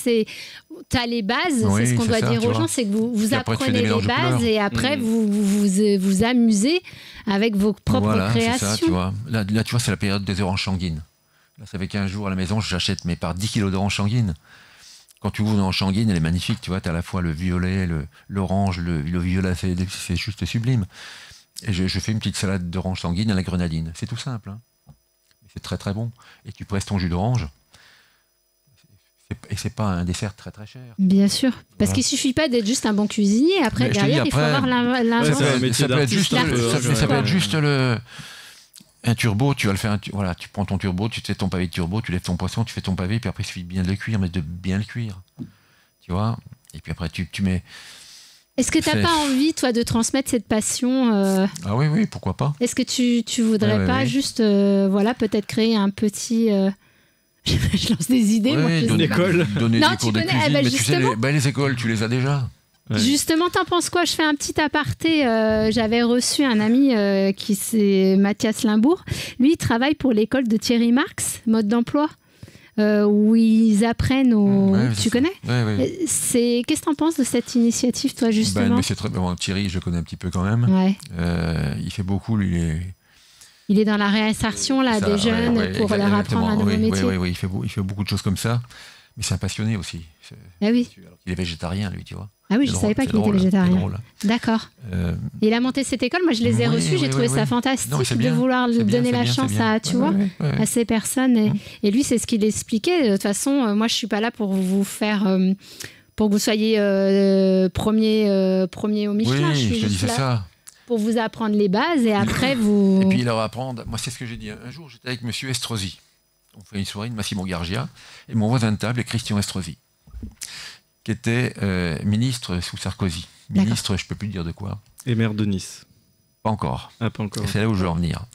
t'as les bases, Oui, c'est ce qu'on doit ça, dire tu aux vois. gens, c'est que vous Puis après, tu fais apprenez des les mélanges de bases couleurs. et après vous amusez avec vos propres Voilà, créations. c'est ça, tu vois. Là, tu vois, c'est la période des oranges sanguines. Là, ça fait 15 jours à la maison, j'achète par 10 kilos d'oranges sanguines. Quand tu ouvres une orange sanguine, elle est magnifique, tu vois, tu as à la fois le violet, l'orange, le violet, c'est juste sublime. Et je fais une petite salade d'orange sanguine à la grenadine. C'est tout simple, hein. C'est très très bon. Et tu presses ton jus d'orange. Et c'est pas un dessert très très cher. Bien sûr, parce Voilà. qu'il suffit pas d'être juste un bon cuisinier. Après, Mais je te derrière, dis, il faut après, avoir Ouais, c'est un métier Ça peut être juste, d'artiste. ça peut être juste un turbo, tu vas le faire, voilà, tu prends ton turbo, tu te fais ton pavé de turbo, tu lèves ton poisson, tu fais ton pavé, puis après il suffit de bien le cuire, mais de bien le cuire. Tu vois. Et puis après tu mets. Est-ce que tu n'as pas envie, toi, de transmettre cette passion Ah oui, pourquoi pas. Est-ce que tu voudrais Ouais, pas ouais. juste, voilà, peut-être créer un petit... Je lance des idées, moi. Ouais, je sais donner, pas. donner Non, des tu cours de connais, cuisine, bah, mais tu sais, justement. les écoles, tu les as déjà. Ouais. Justement, t'en penses quoi? Je fais un petit aparté. J'avais reçu un ami qui c'est Mathias Limbourg. Lui, il travaille pour l'école de Thierry Marx, mode d'emploi, où ils apprennent aux... Ouais, tu connais? Ouais. Qu'est-ce que t'en penses de cette initiative, toi, justement? Mais c'est très bon. Thierry, je le connais un petit peu quand même. Ouais. Il fait beaucoup, lui. Il est dans la réinsertion là, Ça, des jeunes pour leur apprendre exactement. un nouveau métier. Oui, il fait beaucoup de choses comme ça. Mais c'est un passionné aussi. Ah oui. Alors qu'il est végétarien, lui, tu vois. Ah oui, C'est je drôle, savais pas c'est qu'il était drôle, c'est végétarien. drôle. D'accord. Euh, Il a monté cette école. Moi, je les ai Oui, reçus. J'ai oui, trouvé oui, ça oui. fantastique Non, mais c'est de bien, vouloir c'est bien, donner c'est la bien, chance c'est bien. à, tu vois, à ces personnes. Et lui, c'est ce qu'il expliquait. De toute façon, moi, je suis pas là pour vous faire, pour que vous soyez premier au Michelin. Oui, je suis je te dis, juste c'est là ça. pour vous apprendre les bases et après vous. Et puis leur apprendre. Moi, c'est ce que j'ai dit. Un jour, j'étais avec monsieur Estrosi. On fait une soirée de Massimo Gargia. Et mon voisin de table est Christian Estrosi, qui était ministre sous Sarkozy. D'accord. Ministre, je peux plus dire de quoi. Et maire de Nice. Pas encore. Ah, pas encore. Et c'est là où je veux en venir.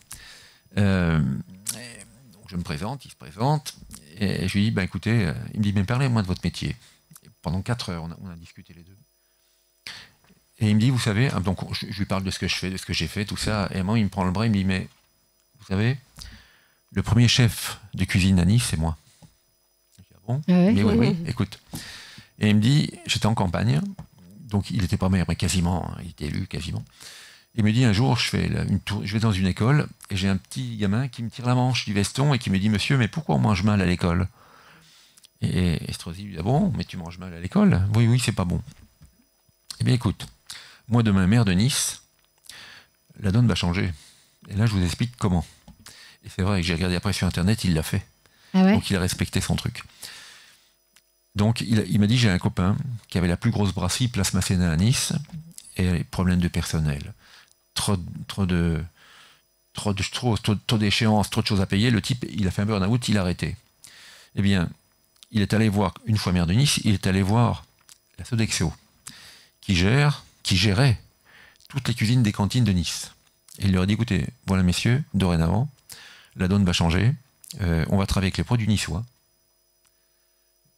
Donc je me présente, il se présente, et je lui dis, bah, écoutez, il me dit, mais parlez-moi de votre métier. Et pendant 4 heures, on a discuté les deux. Et il me dit, vous savez, donc je lui parle de ce que je fais, de ce que j'ai fait, tout ça, et à un moment, il me prend le bras, il me dit, mais vous savez, le premier chef de cuisine à Nice, c'est moi. Je dis, ah bon? Ah ouais, Mais oui, ouais. écoute. Et il me dit, j'étais en campagne, donc il n'était pas maire, mais quasiment, il était élu quasiment. Il me dit un jour, je vais dans une école et j'ai un petit gamin qui me tire la manche du veston et qui me dit, monsieur, mais pourquoi on mange mal à l'école? Et Estrosi lui dit, ah bon, mais tu manges mal à l'école? Oui, c'est pas bon. Eh bien écoute, moi demain, maire de Nice, la donne va changer. Et là, je vous explique comment. Et c'est vrai que j'ai regardé après sur Internet, il l'a fait. Ah ouais. Donc il a respecté son truc. Donc il m'a dit, j'ai un copain qui avait la plus grosse brasserie Place Masséna à Nice et problème de personnel. Trop d'échéances, trop de choses à payer. Le type, il a fait un burn-out, il a arrêté. Eh bien, il est allé voir, une fois maire de Nice, il est allé voir la Sodexo, qui gérait toutes les cuisines des cantines de Nice. Et il leur a dit, écoutez, voilà messieurs, dorénavant, la donne va changer, on va travailler avec les produits niçois.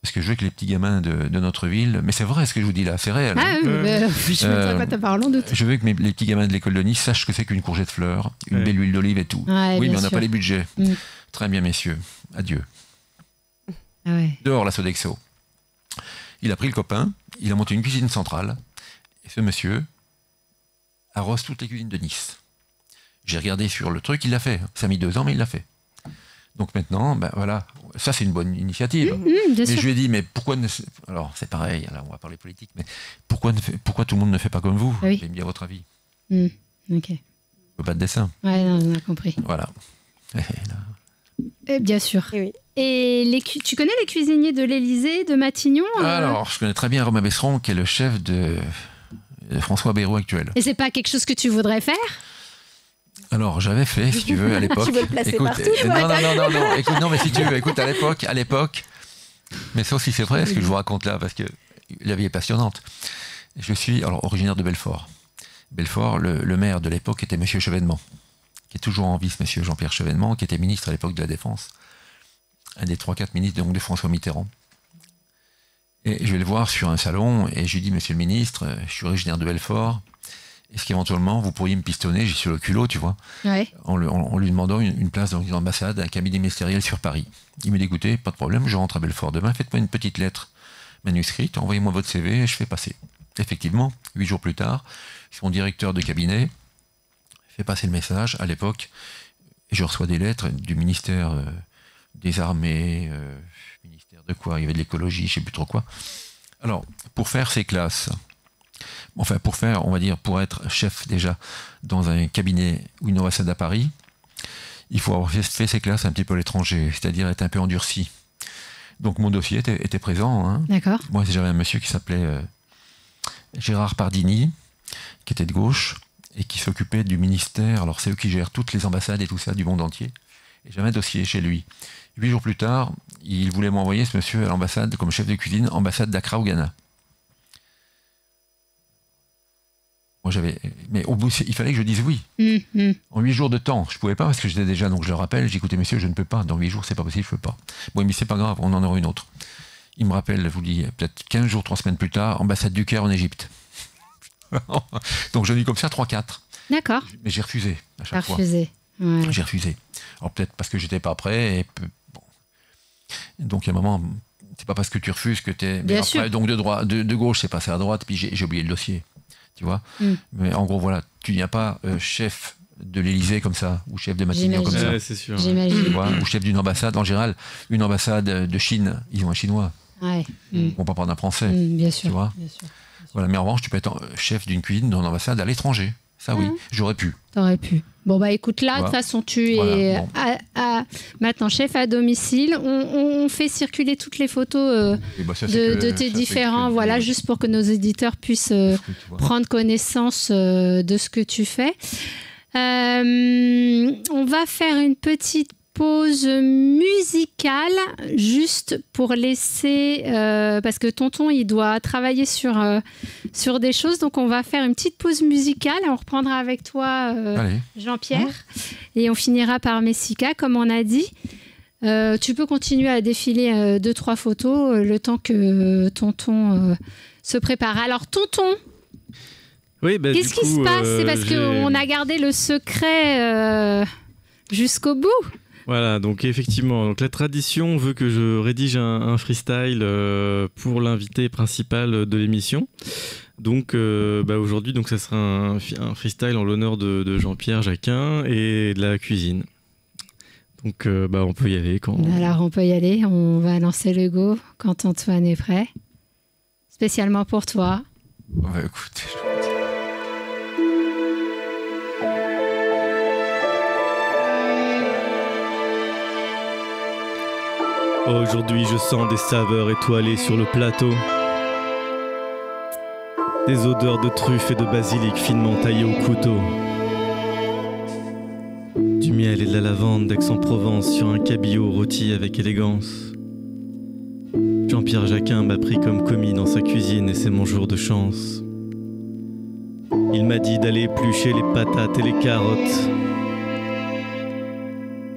Parce que je veux que les petits gamins de notre ville, mais c'est vrai ce que je vous dis là, c'est réel. Ah, je ne sais pas, t'as parlé en doute. Je veux que les petits gamins de l'école de Nice sachent ce que c'est qu'une courgette fleur, une belle huile d'olive et tout. Ouais, oui, mais on n'a sûr. pas les budgets. Très bien, messieurs. Adieu. Ah ouais. Dehors la Sodexo. Il a pris le copain, il a monté une cuisine centrale, et ce monsieur arrose toutes les cuisines de Nice. J'ai regardé sur le truc, il l'a fait. Ça a mis 2 ans, mais il l'a fait. Donc maintenant, ben voilà, ça c'est une bonne initiative. Bien Mais sûr. je lui ai dit, mais pourquoi ne... Alors c'est pareil, là on va parler politique, mais pourquoi tout le monde ne fait pas comme vous? Ah oui. Il me dit à votre avis. Ok. Pas de dessin. Ouais, non, on a compris. Voilà. Et là... Bien sûr. Et oui. Et tu connais les cuisiniers de l'Élysée, de Matignon Alors, je connais très bien Romain Besseron, qui est le chef de François Bayrou actuel. Et c'est pas quelque chose que tu voudrais faire? Alors, j'avais fait, si tu veux, à l'époque. Tu veux le placer écoute, partout, non. Écoute, non, mais si tu veux, écoute, à l'époque. Mais ça aussi, c'est vrai, ce que je vous raconte là, parce que la vie est passionnante. Je suis alors originaire de Belfort. Belfort, le maire de l'époque était Monsieur Chevènement, qui est toujours en vice, Monsieur Jean-Pierre Chevènement, qui était ministre à l'époque de la Défense, un des 3-4 ministres donc, de François Mitterrand. Et je vais le voir sur un salon et je lui dis, Monsieur le ministre, je suis originaire de Belfort. Est-ce qu'éventuellement vous pourriez me pistonner, j'ai sur le culot, tu vois, Ouais. en lui demandant une place dans une ambassade, un cabinet ministériel sur Paris. Il me dit, écoutez, pas de problème, je rentre à Belfort demain, faites-moi une petite lettre manuscrite, envoyez-moi votre CV et je fais passer. Effectivement, 8 jours plus tard, son directeur de cabinet fait passer le message à l'époque, et je reçois des lettres du ministère des Armées, ministère de quoi, il y avait de l'écologie, je sais plus trop quoi. Alors, pour faire ces classes, enfin pour faire, on va dire, pour être chef déjà dans un cabinet ou une ambassade à Paris, il faut avoir fait ces classes un petit peu à l'étranger, c'est-à-dire être un peu endurci. Donc mon dossier était présent. Hein. D'accord. Moi, j'avais un monsieur qui s'appelait Gérard Pardini, qui était de gauche, et qui s'occupait du ministère, alors c'est eux qui gèrent toutes les ambassades et tout ça du monde entier. Et j'avais un dossier chez lui. 8 jours plus tard, il voulait m'envoyer ce monsieur à l'ambassade comme chef de cuisine, ambassade d'Accra au Ghana. Moi, mais au bout, il fallait que je dise oui. En 8 jours de temps, je pouvais pas parce que j'étais déjà, donc je le rappelle, j'ai écouté, messieurs, je ne peux pas, dans 8 jours, c'est pas possible, je peux pas. Bon, mais c'est pas grave, on en aura une autre. Il me rappelle, je vous dis, peut-être 15 jours, 3 semaines plus tard, ambassade du Caire en Égypte. Donc j'en ai eu comme ça 3-4. D'accord. Mais j'ai refusé à chaque fois. Refusé. Ouais. J'ai refusé. Alors peut-être parce que j'étais pas prêt. Bon. Donc il y a un moment, c'est pas parce que tu refuses que tu es. Bien sûr. Donc de gauche, c'est passé à droite, puis j'ai oublié le dossier. Tu vois. Mais en gros, voilà, tu n'es pas chef de l'Élysée comme ça, ou chef de Matignon comme ça. Ouais, c'est sûr. J'imagine. Tu vois, ou chef d'une ambassade. En général, une ambassade de Chine, ils ont un Chinois. Ouais. Ils vont pas prendre un Français. Bien sûr. Tu vois. Bien sûr. Voilà, mais en revanche, tu peux être chef d'une cuisine dans une ambassade à l'étranger. Ça, oui, j'aurais pu. T'aurais pu. Bon, bah écoute, là, de toute Voilà. façon, tu Voilà, es bon. maintenant chef à domicile. On fait circuler toutes les photos Et bah, ça, c'est de que- tes ça, c'est différents, que- voilà, juste pour que nos éditeurs puissent tu vois. prendre connaissance de ce que tu fais. On va faire une petite pause musicale juste pour laisser parce que tonton il doit travailler sur des choses, donc on va faire une petite pause musicale. On reprendra avec toi Allez. Jean-Pierre et on finira par Messica comme on a dit. Tu peux continuer à défiler 2-3 photos le temps que tonton se prépare. Alors tonton, Oui, bah, qu'est-ce du qui se coup, passe? C'est parce j'ai- qu'on a gardé le secret jusqu'au bout. Voilà, donc effectivement, donc la tradition veut que je rédige un freestyle pour l'invité principal de l'émission. Donc aujourd'hui, donc ça sera un freestyle en l'honneur de Jean-Pierre Jacquin et de la cuisine. Donc on peut y aller quand. Alors on peut y aller, on va lancer le go quand Antoine est prêt. Spécialement pour toi. Bah, écoute, Aujourd'hui, je sens des saveurs étoilées sur le plateau. Des odeurs de truffes et de basilic finement taillées au couteau. Du miel et de la lavande d'Aix-en-Provence sur un cabillaud rôti avec élégance. Jean-Pierre Jacquin m'a pris comme commis dans sa cuisine et c'est mon jour de chance. Il m'a dit d'aller éplucher les patates et les carottes.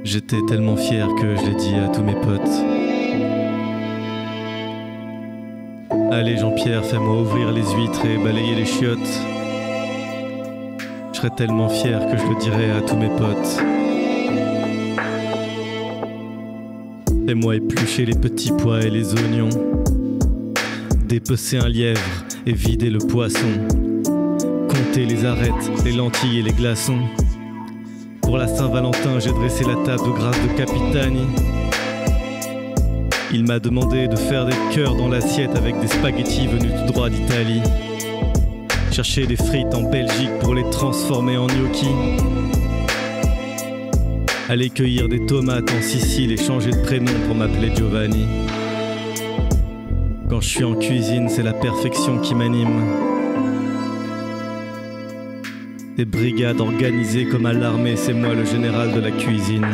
J'étais tellement fier que je l'ai dit à tous mes potes. Allez Jean-Pierre, fais-moi ouvrir les huîtres et balayer les chiottes. Je serais tellement fier que je le dirais à tous mes potes. Fais-moi éplucher les petits pois et les oignons. Dépecer un lièvre et vider le poisson. Compter les arêtes, les lentilles et les glaçons. Pour la Saint-Valentin, j'ai dressé la table de grâce de Capitani. Il m'a demandé de faire des cœurs dans l'assiette avec des spaghettis venus tout droit d'Italie. Chercher des frites en Belgique pour les transformer en gnocchi. Aller cueillir des tomates en Sicile et changer de prénom pour m'appeler Giovanni. Quand je suis en cuisine, c'est la perfection qui m'anime. Des brigades organisées comme à l'armée, c'est moi le général de la cuisine.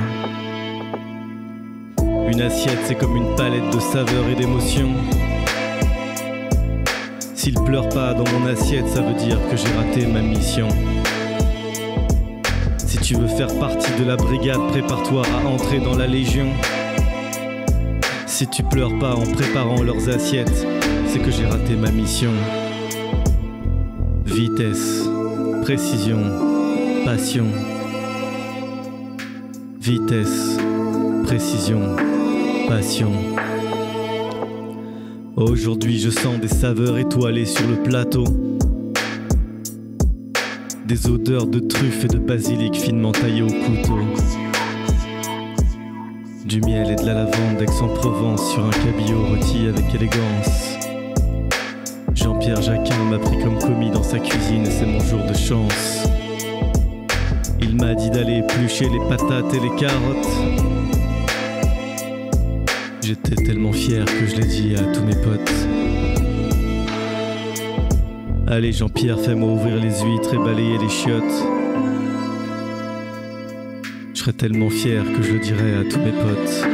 Une assiette, c'est comme une palette de saveurs et d'émotions. S'il pleure pas dans mon assiette, ça veut dire que j'ai raté ma mission. Si tu veux faire partie de la brigade, prépare-toi à entrer dans la légion. Si tu pleures pas en préparant leurs assiettes, c'est que j'ai raté ma mission. Vitesse, précision, passion. Vitesse, précision, passion. Aujourd'hui je sens des saveurs étoilées sur le plateau. Des odeurs de truffes et de basilic finement taillées au couteau. Du miel et de la lavande d'Aix-en-Provence sur un cabillaud rôti avec élégance. Jean-Pierre Jacquin m'a pris comme commis dans sa cuisine et c'est mon jour de chance. Il m'a dit d'aller éplucher les patates et les carottes. J'étais tellement fier que je l'ai dit à tous mes potes. Allez Jean-Pierre, fais-moi ouvrir les huîtres et balayer les chiottes. Je serais tellement fier que je le dirais à tous mes potes.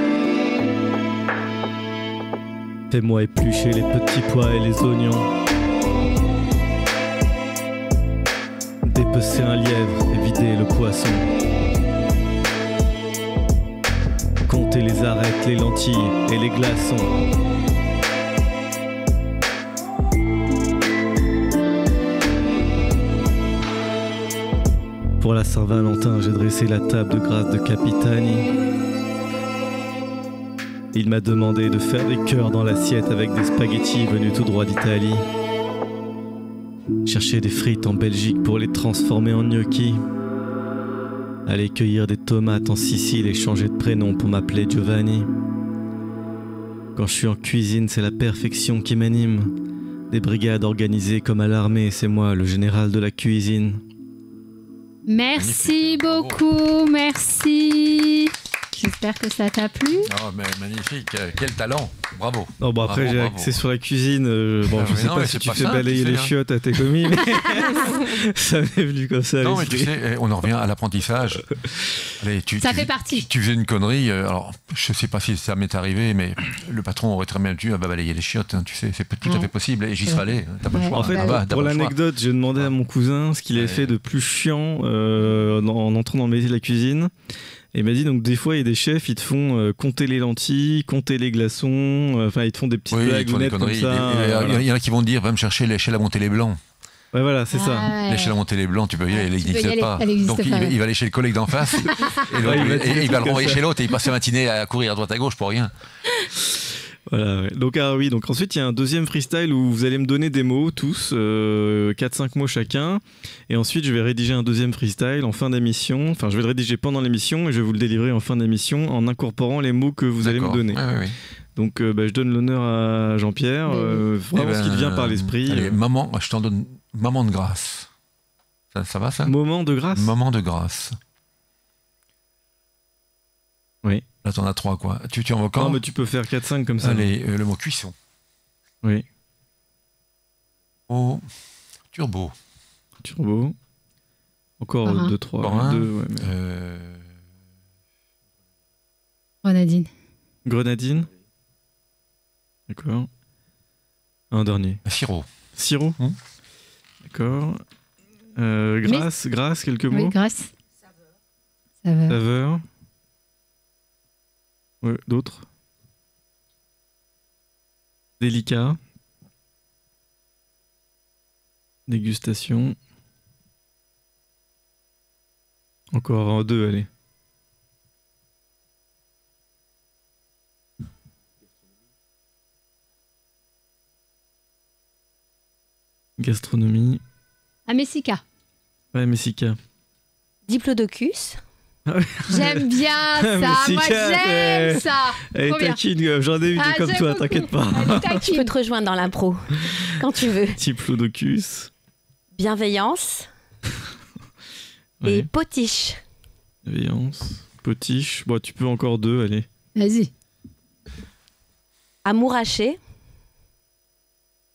Fais-moi éplucher les petits pois et les oignons. Dépecer un lièvre et vider le poisson. Compter les arêtes, les lentilles et les glaçons. Pour la Saint-Valentin, j'ai dressé la table de grâce de Capitani. Il m'a demandé de faire des cœurs dans l'assiette avec des spaghettis venus tout droit d'Italie. Chercher des frites en Belgique pour les transformer en gnocchi. Aller cueillir des tomates en Sicile et changer de prénom pour m'appeler Giovanni. Quand je suis en cuisine, c'est la perfection qui m'anime. Des brigades organisées comme à l'armée, c'est moi le général de la cuisine. Merci beaucoup, merci. J'espère que ça t'a plu. Oh, mais magnifique, quel talent, bravo. Non, bon, après, j'ai axé sur la cuisine. Bon, je sais pas si tu fais balayer les chiottes à tes commis, mais ça m'est venu comme ça. Non, mais tu sais, on en revient à l'apprentissage. Allez, ça fait partie. Tu faisais une connerie, alors je sais pas si ça m'est arrivé, mais le patron aurait très bien dû balayer les chiottes, hein, tu sais, c'est tout à fait possible, et j'y serais allé, t'as pas le choix. En fait, pour l'anecdote, j'ai demandé à mon cousin ce qu'il avait fait de plus chiant en entrant dans le métier de la cuisine. Et il m'a dit, donc des fois, il y a des chefs, ils te font compter les lentilles, compter les glaçons, enfin, ils te font des petites blagues comme ça. Il y en a qui vont te dire, va me chercher l'échelle à monter les blancs. Ouais, voilà, c'est ça. Ouais. L'échelle à monter les blancs, tu peux y aller, elle n'existe pas. Donc il va aller chez le collègue d'en face, et il va le renvoyer chez l'autre, et il passe la matinée à courir à droite à gauche pour rien. Voilà, ouais. Donc ensuite il y a un deuxième freestyle où vous allez me donner des mots tous, 4-5 mots chacun, et ensuite je vais rédiger un deuxième freestyle en fin d'émission, enfin je vais le rédiger pendant l'émission et je vais vous le délivrer en fin d'émission en incorporant les mots que vous allez me donner. Ouais. Donc je donne l'honneur à Jean-Pierre, vraiment ce qui vient par l'esprit. Allez, maman, je t'en donne moment de grâce. Ça va ça? Moment de grâce? Moment de grâce. Oui. Là, t'en as 3, quoi. Tu en vois quand? Non, mais tu peux faire 4-5 comme ça. Allez, le mot cuisson. Oui. Oh, turbo. Turbo. Encore 2-3. 2, ouais, mais... Grenadine. Grenadine. D'accord. Un dernier. Sirop. Sirop. D'accord. Grâce, quelques mots. Oui, grâce. Saveur. Saveur. Ouais, d'autres. Délicat. Dégustation. Encore 2, allez. Gastronomie. Amessica. Ouais, Messica. Diplodocus. J'aime bien ça. Moi, j'aime ça. Elle Trop est bien. taquine, j'en ai eu des comme j'aime toi, beaucoup. t'inquiète pas. Elle est Je taquine. peux te rejoindre dans l'impro quand tu veux. Diplodocus. Bienveillance Ouais. et potiche. Bienveillance. Potiche. Bon, tu peux encore 2, allez. Vas-y. Amouraché.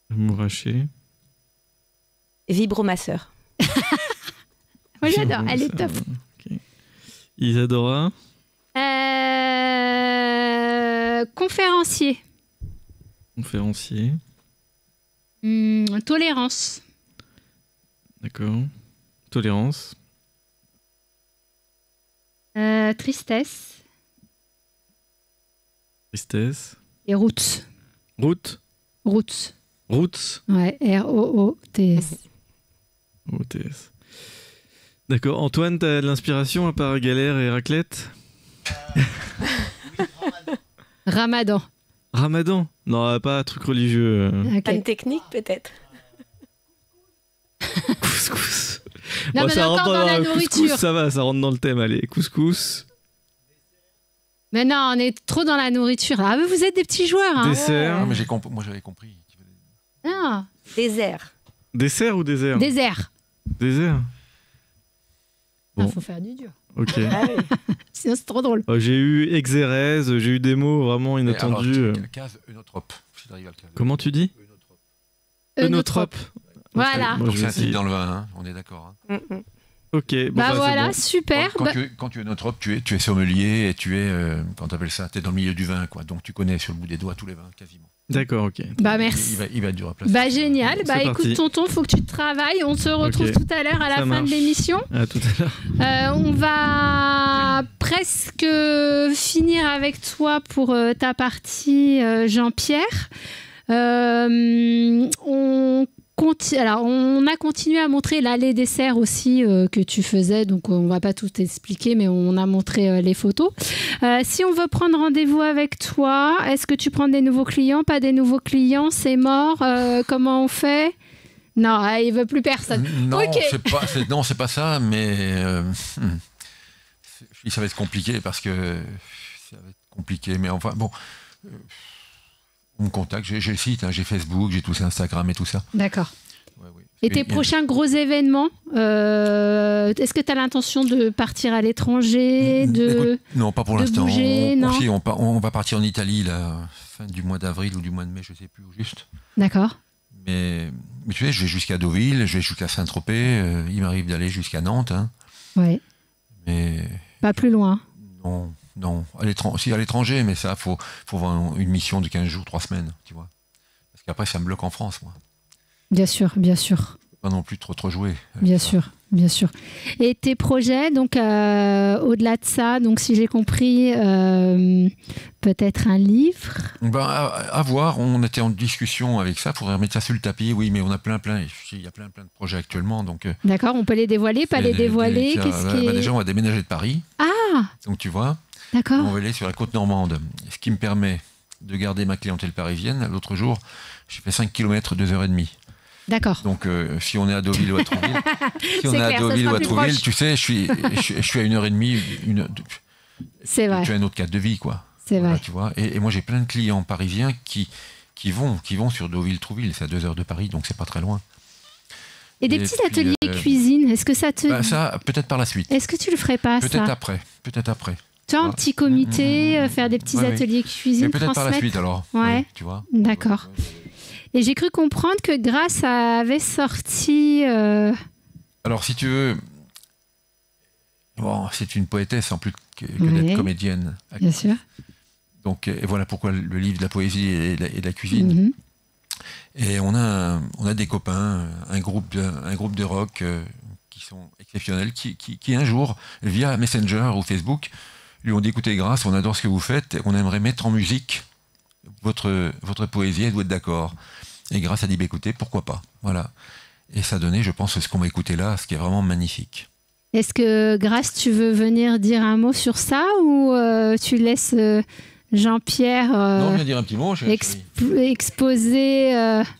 Mouraché. Vibromasseur. Moi, j'adore. Elle est top. Ok. Isadora. Conférencier. Conférencier. Tolérance. D'accord. Tolérance. Tristesse. Tristesse. Et roots. Route. Roots. Roots. Ouais, R-O-O-T-S. OTS. D'accord. Antoine, t'as de l'inspiration à part Galère et Raclette? Ramadan. Ramadan? Non, pas un truc religieux. Ok. Panne technique peut-être. Couscous. Non, mais ça encore rentre dans la couscous, nourriture. ça va, ça rentre dans le thème. Allez, couscous. Mais non, on est trop dans la nourriture. Ah, mais vous êtes des petits joueurs. Hein. Dessert. Non, mais moi j'avais compris. Ah, Désert. Dessert ou désert? désert. Désert. Il Bon. faut faire du dur. Ok. Sinon, c'est trop drôle. J'ai eu exérèse, j'ai eu des mots vraiment inattendus. Case eunotrope. Si t'arrives à le caser. Comment tu dis? Eunotrope. Voilà. Moi, Donc je c'est vais un type essayer. dans le vin, hein, on est d'accord. Hein. Ok. Bon, Bah c'est voilà, bon. super. Quand, Bah, quand tu es eunotrope, tu es sommelier et tu es, comment t'appelles ça, tu es dans le milieu du vin, quoi. Donc tu connais sur le bout des doigts tous les vins, quasiment. D'accord, ok. bah, merci. Il va être dur à placer. Bah génial. Bah C'est écoute parti. tonton, faut que tu travailles. On se retrouve Ok. tout à l'heure à la Ça fin marche. de l'émission. À tout à l'heure. On va presque finir avec toi pour ta partie Jean-Pierre. On a continué à montrer là, les desserts aussi que tu faisais, donc on va pas tout expliquer, mais on a montré les photos. Si on veut prendre rendez-vous avec toi, est-ce que tu prends des nouveaux clients, pas des nouveaux clients, c'est mort, comment on fait? Non, il veut plus personne. Non, Ok. c'est pas ça, mais ça va être compliqué parce que ça va être compliqué. Mais enfin, bon, on me contacte. J'ai le site, hein, j'ai Facebook, j'ai tout ça, Instagram et tout ça. D'accord. Ouais, oui. Et tes prochains gros événements, est-ce que tu as l'intention de partir à l'étranger, Écoute, non, pas pour de l'instant. bouger, non Si, on va partir en Italie la fin du mois d'avril ou du mois de mai, je sais plus où juste. D'accord. Mais tu sais, je vais jusqu'à Deauville, je vais jusqu'à Saint-Tropez. Il m'arrive d'aller jusqu'à Nantes, hein, Ouais. mais Pas plus loin. non. Si, à l'étranger, mais ça, faut avoir une mission de 15 jours, 3 semaines, tu vois. Parce qu'après, ça me bloque en France, moi. Bien sûr, bien sûr, Pas non plus trop jouer. bien sûr, bien sûr. Et tes projets, donc au-delà de ça, donc si j'ai compris, peut-être un livre. Ben, à voir, on était en discussion avec ça, il faudrait remettre ça sur le tapis, oui, mais on a plein, il y a plein de projets actuellement, donc... D'accord, on peut les dévoiler, pas les dévoiler. Qu'est-ce qui est... Déjà, on va déménager de Paris, Ah, donc tu vois, d'accord. on va aller sur la côte normande, ce qui me permet de garder ma clientèle parisienne. L'autre jour, j'ai fait 5 km, 2h30. D'accord. Donc, si on est à Deauville ou à Trouville, C'est clair, ça sera plus proche. tu sais, je suis à 1h30, C'est vrai, tu as un autre cadre de vie, quoi. c'est Voilà, vrai. tu vois. Et moi, j'ai plein de clients parisiens qui vont sur Deauville-Trouville. C'est à 2 heures de Paris, donc c'est pas très loin. Et des Et petits puis, ateliers cuisine, est-ce que ça te... Bah, ça, peut-être par la suite. Est-ce que tu le ferais pas, Peut-être ça? après. Peut-être après. Tu vois, un Ouais. petit comité, faire des petits Ouais, oui. ateliers cuisine, Mais peut-être par la transmettre. suite, alors. Ouais. Oui, tu vois. D'accord. Et j'ai cru comprendre que Grâce avait sorti... Alors, si tu veux... Bon, c'est une poétesse en plus que Ouais. d'être comédienne. Bien sûr. Donc, et voilà pourquoi le livre de la poésie et de la cuisine. Mhm. Et on a des copains, un groupe de rock qui sont exceptionnels, qui un jour, via Messenger ou Facebook, lui ont dit, écoutez, Grace, on adore ce que vous faites, on aimerait mettre en musique votre poésie, êtes-vous d'accord? Et Grace a dit, écoutez, pourquoi pas? Voilà. Et ça donnait, je pense, ce qu'on va écouter là, ce qui est vraiment magnifique. Est-ce que, Grace, tu veux venir dire un mot sur ça ou tu laisses Jean-Pierre non, viens dire un petit mot, chérie. exposer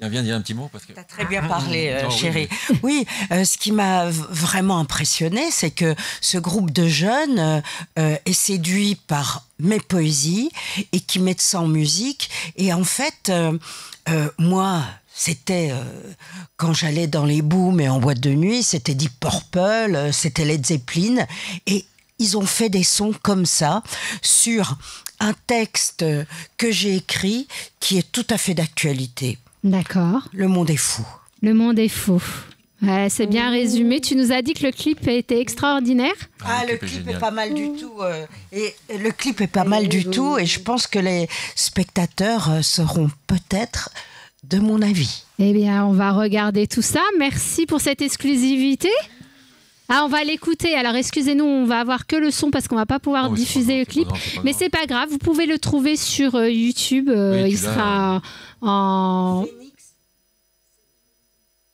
Viens dire un petit mot. Tu as très bien parlé, oui. chérie. Oui, ce qui m'a vraiment impressionné, c'est que ce groupe de jeunes est séduit par mes poésies et qui mettent ça en musique. Et en fait, moi... C'était quand j'allais dans les booms et en boîte de nuit, c'était Deep Purple, c'était Led Zeppelin. Et ils ont fait des sons comme ça sur un texte que j'ai écrit qui est tout à fait d'actualité. D'accord. Le monde est fou. Le monde est fou. Ouais, c'est bien résumé. Tu nous as dit que le clip était extraordinaire. Le clip est pas mal du tout. Et le clip est pas mal du tout. Et je pense que les spectateurs seront peut-être de mon avis. Eh bien, on va regarder tout ça. Merci pour cette exclusivité. Ah, on va l'écouter. Alors, excusez-nous, on va avoir que le son parce qu'on va pas pouvoir diffuser le clip. Mais c'est pas grave. Vous pouvez le trouver sur YouTube. Oui, il sera en...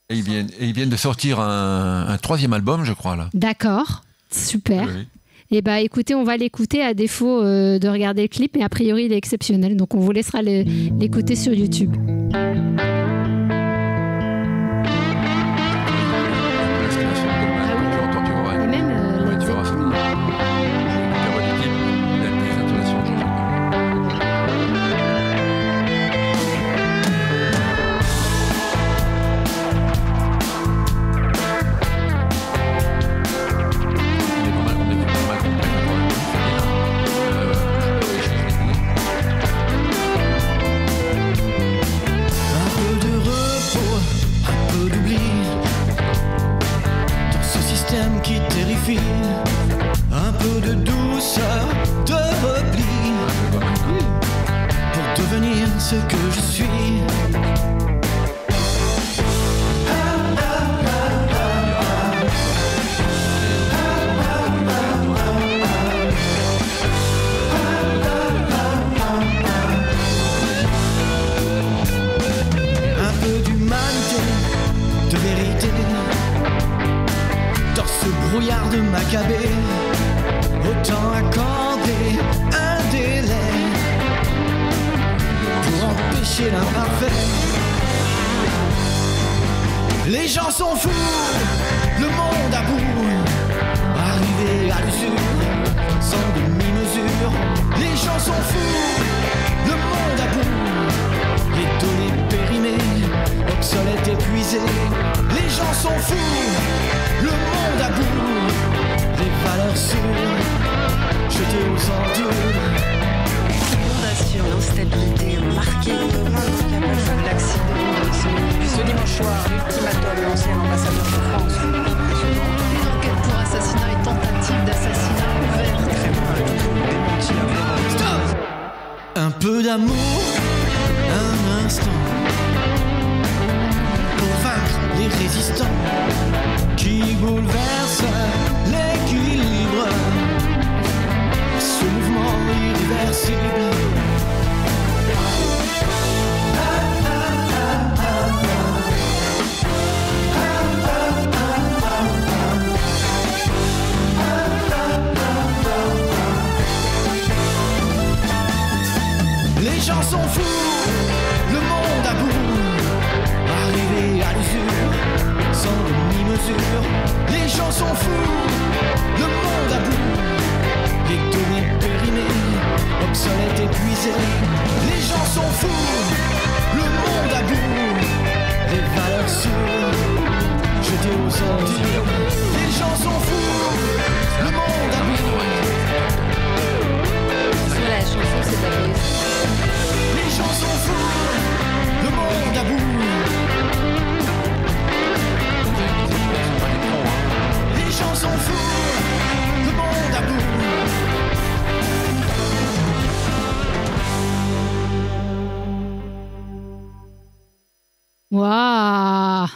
Et ils viennent de sortir un 3e album, je crois, là. D'accord. Super. Oui. Eh bien, écoutez, on va l'écouter à défaut de regarder le clip. Mais a priori, il est exceptionnel. Donc, on vous laissera l'écouter sur YouTube. Un peu de douceur, de repli pour devenir ce que je suis. Un peu d'humanité, de vérité dans ce brouillard de Maccabée, autant accorder un délai pour empêcher l'imparfait. Les gens sont fous, le monde à bout, arrivé à l'usure, sans demi-mesure. Les gens sont fous, le monde à bout, les données périmées, obsolètes, épuisées. Les gens sont fous, le monde à bout, les valeurs sûres, jetées aux ordures. L'inondation, l'instabilité ont marqué le monde. L'accident ce dimanche soir, l'ultimatum lancé à l'ambassadeur de France. Une enquête pour assassinat et tentative d'assassinat ouverte. Très mal, démenti avant. Stop! Un peu d'amour, un instant, pour vaincre les résistants qui bouleversent l'équilibre. Ce mouvement irréversible. Les gens sont fous, le monde à bout, arrivé à l'usure, sans demi-mesure. Les gens sont fous, le monde à bout, les données périmées, obsolètes, épuisées. Les gens sont fous, le monde à bout, les valeurs sûres, jetées aux ordures. Les gens sont fous, le monde à bout. Sur la chanson, c'est pas possible. Les gens sont fous, le monde à bout. Les gens sont fous, le monde à bout. Waouh!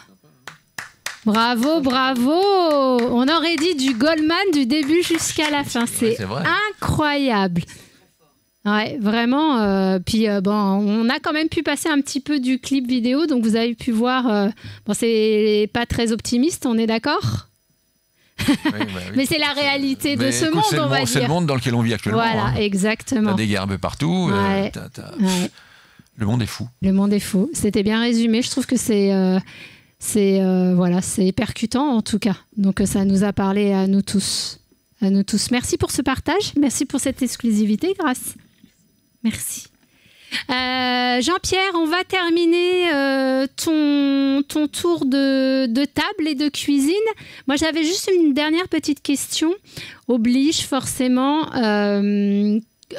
Bravo, bravo. On aurait dit du Goldman du début jusqu'à la fin. C'est vrai. incroyable. Ouais, vraiment. Puis bon, on a quand même pu passer un petit peu du clip vidéo, donc vous avez pu voir. Bon, c'est pas très optimiste, on est d'accord ? Oui. Mais c'est la réalité de ce écoute, monde, c'est on va dire. C'est le monde dans lequel on vit actuellement. Voilà, exactement. T'as des guerres un peu partout. Ouais. Ouais. Le monde est fou. Le monde est fou. C'était bien résumé. Je trouve que c'est percutant en tout cas. Donc ça nous a parlé à nous tous. Merci pour ce partage. Merci pour cette exclusivité, Grâce. Merci. Jean-Pierre, on va terminer ton tour de table et de cuisine. Moi, j'avais juste une dernière petite question. Oblige forcément.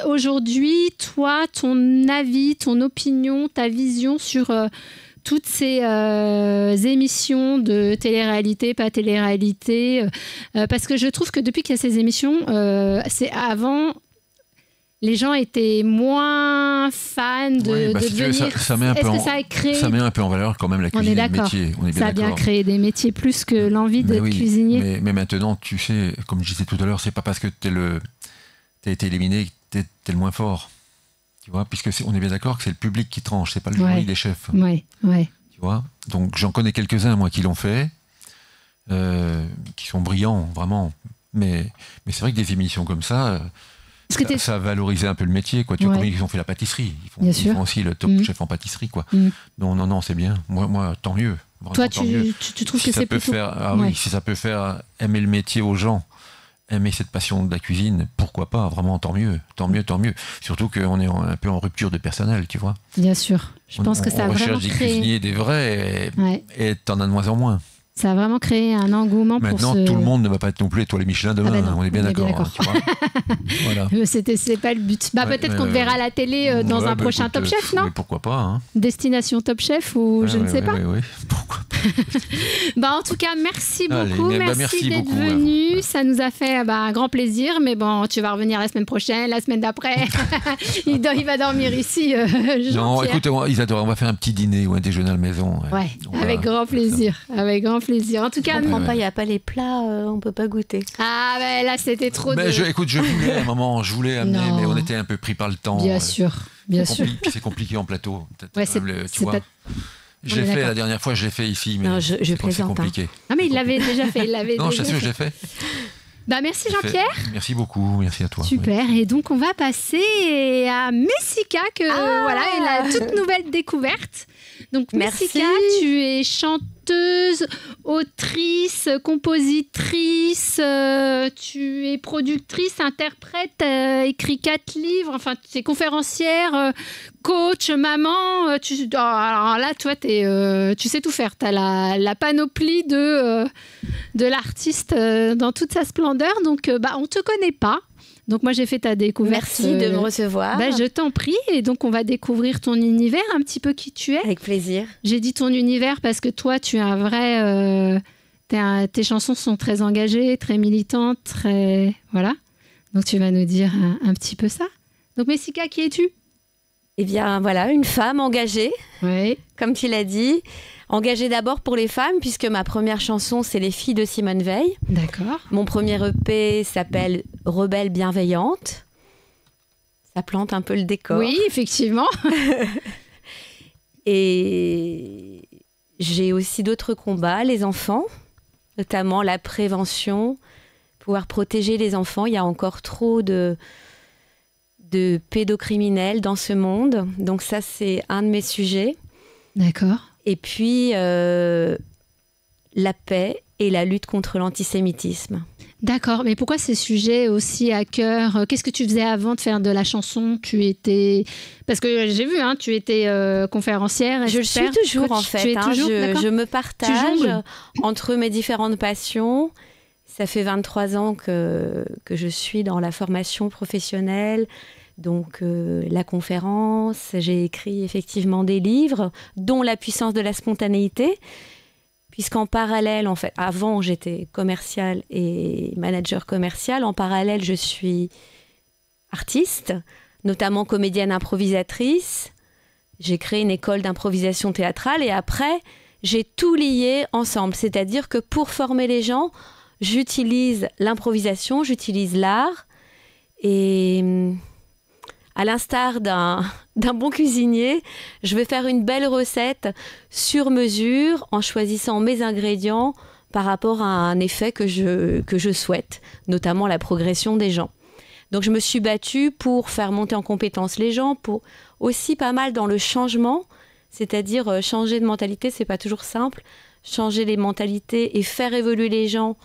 Aujourd'hui, toi, ton avis, ton opinion, ta vision sur toutes ces émissions de télé-réalité, pas télé-réalité, parce que je trouve que depuis qu'il y a ces émissions, c'est avant... Les gens étaient moins fans de devenir... Ça met un peu ça met un peu en valeur quand même la cuisine et le métier. On est bien ça a bien d'accord. créé des métiers plus que l'envie de cuisinier. Mais maintenant, tu sais, comme je disais tout à l'heure, c'est pas parce que t'as été éliminé que t'es le moins fort. Tu vois, puisque on est bien d'accord que c'est le public qui tranche, c'est pas le jury des chefs. Ouais. Tu vois, donc j'en connais quelques-uns, moi, qui l'ont fait, qui sont brillants, vraiment. Mais c'est vrai que des émissions comme ça... Ça a valorisé un peu le métier, quoi. Tu vois, comme ils ont fait la pâtisserie. Ils font aussi le top chef en pâtisserie, quoi. Non, c'est bien. Moi, tant mieux. Vraiment, toi, tant mieux. tu trouves si que c'est plutôt... oui, si ça peut faire aimer le métier aux gens, aimer cette passion de la cuisine, pourquoi pas, vraiment, tant mieux. Surtout qu'on est un peu en rupture de personnel, tu vois. Bien sûr. Je pense que ça a vraiment créé... On recherche des cuisiniers, des vrais, et t'en as de moins en moins. Ça a vraiment créé un engouement pour Maintenant, tout le monde ne va pas être non plus étoile Michelin demain. On est bien d'accord. Tu vois. Voilà. C'est pas le but. Peut-être qu'on te verra à la télé dans un prochain Top Chef, non ? Pourquoi pas, hein. Destination Top Chef ou je ne sais pas. Oui. Pourquoi pas. En tout cas, merci beaucoup. Allez, merci d'être venu. Ça nous a fait un grand plaisir. Mais bon, tu vas revenir la semaine prochaine, la semaine d'après. il va dormir ici, Jean-Pierre. Non, écoute, Isadora, on va faire un petit dîner ou un déjeuner à la maison. Ouais, avec grand plaisir. Avec grand plaisir. En tout cas, je comprends pas, il n'y a pas les plats, on peut pas goûter. Ah ben là, c'était trop écoute, je voulais à un moment, amener, mais on était un peu pris par le temps. Bien sûr. C'est compliqué en plateau. Tu vois. Je l'ai fait la dernière fois, je l'ai fait ici, mais c'est compliqué. Ah mais il l'avait déjà fait. Non, je t'assure, je l'ai fait. Merci Jean-Pierre. Merci beaucoup, merci à toi. Super, et donc on va passer à Messika, et la toute nouvelle découverte. Donc Messika, tu es chanteuse, autrice, compositrice, tu es productrice, interprète, écrit 4 livres, enfin tu es conférencière, coach, maman. Alors là, toi, tu sais tout faire. Tu as la panoplie de l'artiste dans toute sa splendeur. Donc, on ne te connaît pas. Donc, moi, j'ai fait ta découverte. Merci de me recevoir. Je t'en prie. Et donc, on va découvrir ton univers, un petit peu qui tu es. Avec plaisir. J'ai dit ton univers parce que toi, tu es un vrai... tes chansons sont très engagées, très militantes, très... Voilà. Donc, tu vas nous dire un petit peu ça. Donc, Messika, qui es-tu ? Eh bien, voilà, une femme engagée, comme tu l'as dit. Engagée d'abord pour les femmes, puisque ma première chanson, c'est Les filles de Simone Veil. D'accord. Mon premier EP s'appelle Rebelle bienveillante. Ça plante un peu le décor. Oui, effectivement. Et j'ai aussi d'autres combats, les enfants, notamment la prévention, pouvoir protéger les enfants. Il y a encore trop de pédocriminels dans ce monde. Donc ça, c'est un de mes sujets. D'accord. Et puis, la paix et la lutte contre l'antisémitisme. D'accord, mais pourquoi ces sujets aussi à cœur ? Qu'est-ce que tu faisais avant de faire de la chanson ? Parce que j'ai vu, tu étais conférencière. Je le suis toujours, en fait. Je me partage entre mes différentes passions. Ça fait 23 ans que je suis dans la formation professionnelle. Donc, la conférence, j'ai écrit effectivement des livres, dont La puissance de la spontanéité, puisqu'en parallèle, en fait, avant j'étais commerciale et manager commercial, en parallèle je suis artiste, notamment comédienne improvisatrice. J'ai créé une école d'improvisation théâtrale et après, j'ai tout lié ensemble. C'est-à-dire que pour former les gens, j'utilise l'improvisation, j'utilise l'art. Et à l'instar d'un bon cuisinier, je vais faire une belle recette sur mesure en choisissant mes ingrédients par rapport à un effet que je souhaite, notamment la progression des gens. Donc je me suis battue pour faire monter en compétence les gens, pour aussi pas mal dans le changement, c'est-à-dire changer de mentalité, c'est pas toujours simple. Changer les mentalités et faire évoluer les gens,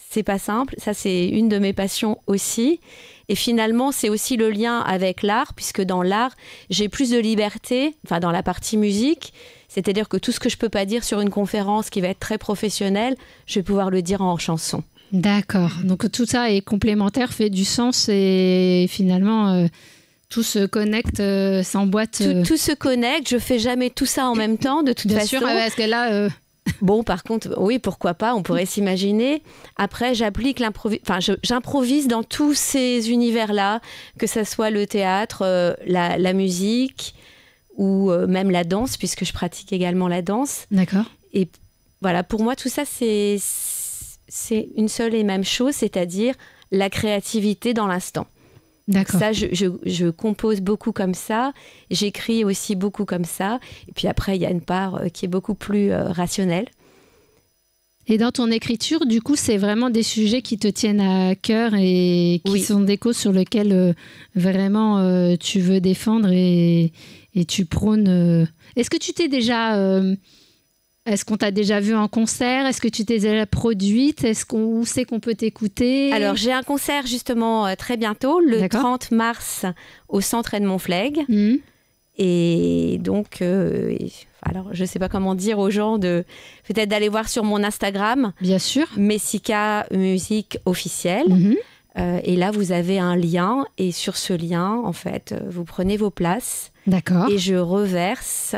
c'est pas simple. Ça, c'est une de mes passions aussi. Et finalement, c'est aussi le lien avec l'art, puisque dans l'art, j'ai plus de liberté, enfin dans la partie musique. C'est-à-dire que tout ce que je peux pas dire sur une conférence qui va être très professionnelle, je vais pouvoir le dire en chanson. D'accord. Donc tout ça est complémentaire, fait du sens et finalement tout se connecte, s'emboîte. Tout se connecte. Je fais jamais tout ça en même temps, de toute façon. Bien sûr, parce que là. Bon, par contre, oui, pourquoi pas, on pourrait s'imaginer. Après, j'improvise dans tous ces univers-là, que ça soit le théâtre, la musique ou même la danse, puisque je pratique également la danse. D'accord. Et voilà, pour moi, tout ça, c'est une seule et même chose, c'est-à-dire la créativité dans l'instant. D'accord. Ça, je compose beaucoup comme ça, j'écris aussi beaucoup comme ça, et puis après, il y a une part qui est beaucoup plus rationnelle. Et dans ton écriture, du coup, c'est vraiment des sujets qui te tiennent à cœur et qui sont des causes sur lesquelles vraiment tu veux défendre et tu prônes. Est-ce que tu t'es déjà... Est-ce qu'on t'a déjà vu en concert? Est-ce que tu t'es déjà produite? Où c'est qu'on peut t'écouter? Alors, j'ai un concert justement très bientôt, le 30 mars, au Centre Edmond Flegg. Mmh. Et donc, alors, je ne sais pas comment dire aux gens peut-être d'aller voir sur mon Instagram. Bien sûr. Messica Musique officielle. Mmh. Et là, vous avez un lien. Et sur ce lien, en fait, vous prenez vos places. D'accord. Et je reverse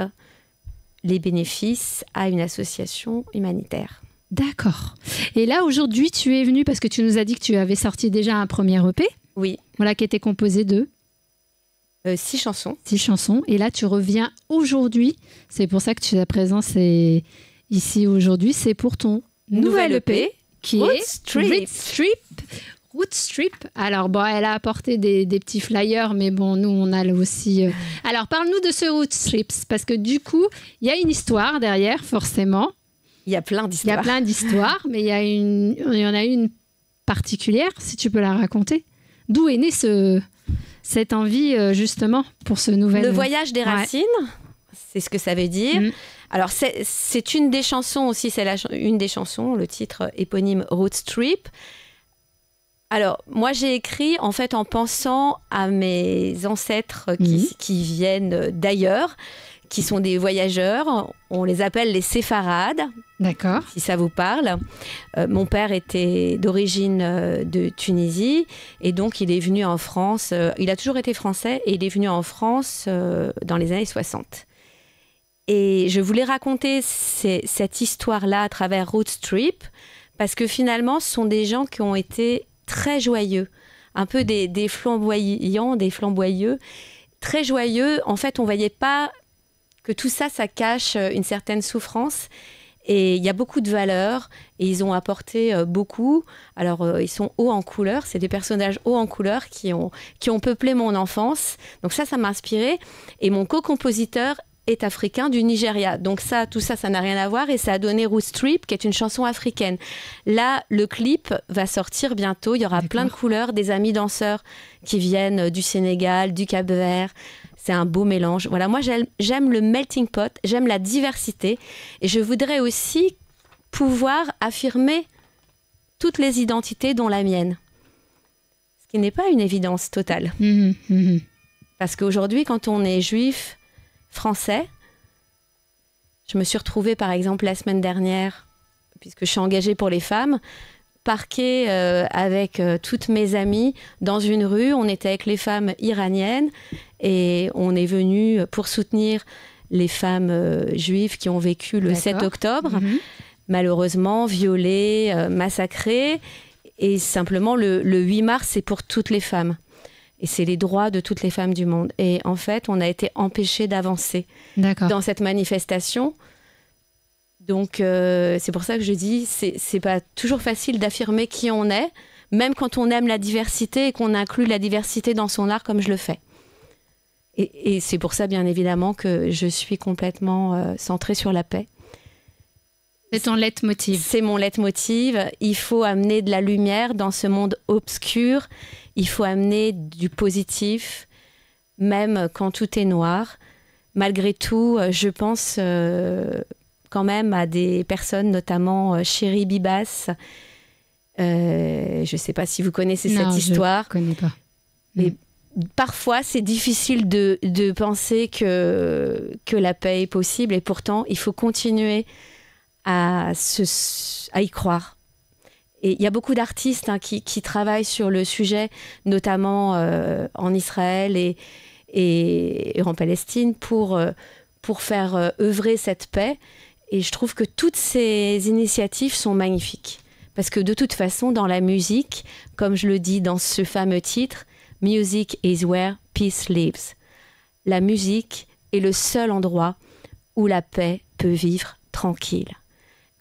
les bénéfices à une association humanitaire. D'accord. Et là, aujourd'hui, tu es venue parce que tu nous as dit que tu avais sorti déjà un premier EP. Oui. Voilà, qui était composé de 6 chansons. 6 chansons. Et là, tu reviens aujourd'hui. C'est pour ça que ta présence est ici aujourd'hui. C'est pour ton nouvel EP qui est Root Strip. Alors, bon, elle a apporté des petits flyers, mais bon, nous, on a aussi... Alors, parle-nous de ce Root Strips, parce que du coup, il y a une histoire derrière, forcément. Il y a plein d'histoires. Il y a plein d'histoires, mais il y en a une particulière, si tu peux la raconter. D'où est née cette envie, justement, pour ce nouvel... Le voyage des racines, c'est ce que ça veut dire. Mmh. Alors, c'est une des chansons aussi, une des chansons, le titre éponyme Root Strip. Alors, moi, j'ai écrit en fait en pensant à mes ancêtres qui viennent d'ailleurs, qui sont des voyageurs. On les appelle les séfarades. D'accord. Si ça vous parle. Mon père était d'origine de Tunisie et donc il est venu en France. Il a toujours été français et il est venu en France dans les années 60. Et je voulais raconter cette histoire-là à travers Root Strip parce que finalement, ce sont des gens qui ont été très joyeux, un peu des flamboyants, des flamboyeux, très joyeux. En fait, on ne voyait pas que tout ça, ça cache une certaine souffrance. Et il y a beaucoup de valeurs et ils ont apporté beaucoup. Alors, ils sont hauts en couleur. C'est des personnages hauts en couleur qui ont peuplé mon enfance. Donc ça m'a inspiré. Et mon co-compositeur est africain du Nigeria. Donc tout ça n'a rien à voir et ça a donné Root Strip, qui est une chanson africaine. Là, le clip va sortir bientôt. Il y aura plein de couleurs, des amis danseurs qui viennent du Sénégal, du Cap-Vert. C'est un beau mélange. Voilà, moi, j'aime le melting pot, j'aime la diversité et je voudrais aussi pouvoir affirmer toutes les identités, dont la mienne. Ce qui n'est pas une évidence totale. Parce qu'aujourd'hui, quand on est juif, français. Je me suis retrouvée, par exemple, la semaine dernière, puisque je suis engagée pour les femmes, parquée avec toutes mes amies dans une rue. On était avec les femmes iraniennes et on est venu pour soutenir les femmes juives qui ont vécu le 7 octobre, malheureusement violées, massacrées. Et simplement, le 8 mars, c'est pour toutes les femmes. Et c'est les droits de toutes les femmes du monde. Et en fait, on a été empêchés d'avancer dans cette manifestation Donc, c'est pour ça que je dis, c'est pas toujours facile d'affirmer qui on est, même quand on aime la diversité et qu'on inclut la diversité dans son art comme je le fais. Et c'est pour ça, bien évidemment, que je suis complètement centrée sur la paix. C'est ton leitmotiv. C'est mon leitmotiv. Il faut amener de la lumière dans ce monde obscur. Il faut amener du positif, même quand tout est noir. Malgré tout, je pense quand même à des personnes, notamment Chéri Bibas. Je ne sais pas si vous connaissez cette histoire. Je ne connais pas. Mais parfois, c'est difficile de penser que la paix est possible. Et pourtant, il faut continuer à y croire. Et il y a beaucoup d'artistes qui travaillent sur le sujet, notamment en Israël et en Palestine, pour faire œuvrer cette paix. Et je trouve que toutes ces initiatives sont magnifiques. Parce que de toute façon, dans la musique, comme je le dis dans ce fameux titre, « Music is where peace lives ». La musique est le seul endroit où la paix peut vivre tranquille.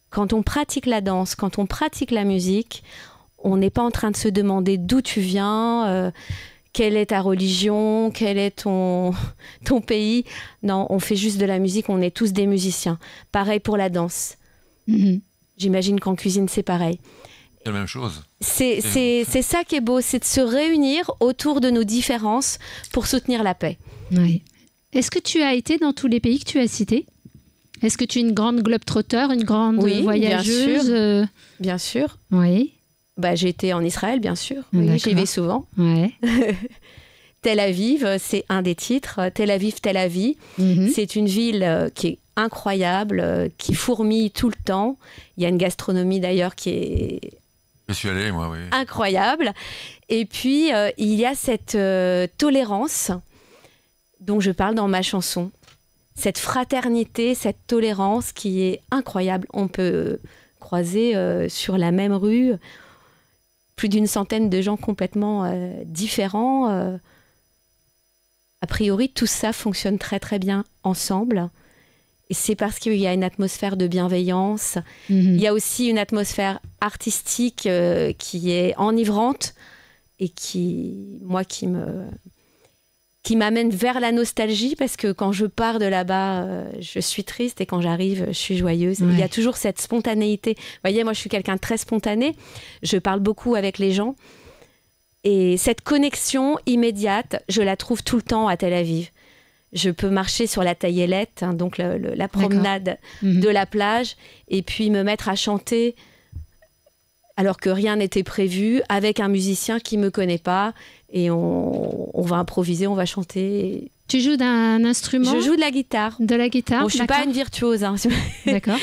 Quand on pratique la danse, quand on pratique la musique, on n'est pas en train de se demander d'où tu viens, quelle est ta religion, quel est ton pays. Non, on fait juste de la musique, on est tous des musiciens. Pareil pour la danse. Mm-hmm. J'imagine qu'en cuisine, c'est pareil. C'est la même chose. C'est ça qui est beau, c'est de se réunir autour de nos différences pour soutenir la paix. Oui. Est-ce que tu as été dans tous les pays que tu as cités ? Est-ce que tu es une grande globe-trotter, une grande voyageuse ? Bien sûr. Oui. Bah, j'ai été en Israël, bien sûr. Oui, j'y vais souvent. Ouais. Tel Aviv, c'est un des titres. Tel Aviv, Tel Aviv. Mm-hmm. C'est une ville qui est incroyable, qui fourmille tout le temps. Il y a une gastronomie d'ailleurs qui est... Je suis allé, moi, oui. Incroyable. Et puis, il y a cette tolérance dont je parle dans ma chanson. Cette fraternité, cette tolérance qui est incroyable. On peut croiser sur la même rue plus d'une centaine de gens complètement différents. A priori, tout ça fonctionne très très bien ensemble. Et c'est parce qu'il y a une atmosphère de bienveillance. Mm-hmm. Il y a aussi une atmosphère artistique qui est enivrante et qui m'amène vers la nostalgie, parce que quand je pars de là-bas, je suis triste, et quand j'arrive, je suis joyeuse. Ouais. Il y a toujours cette spontanéité. Vous voyez, moi, je suis quelqu'un de très spontané. Je parle beaucoup avec les gens. Et cette connexion immédiate, je la trouve tout le temps à Tel Aviv. Je peux marcher sur la taillelette, hein, donc la promenade de la plage, et puis me mettre à chanter alors que rien n'était prévu, avec un musicien qui ne me connaît pas, et on va improviser, on va chanter. Tu joues d'un instrument ? Je joue de la guitare. De la guitare, bon, je ne suis pas une virtuose. Hein. D'accord.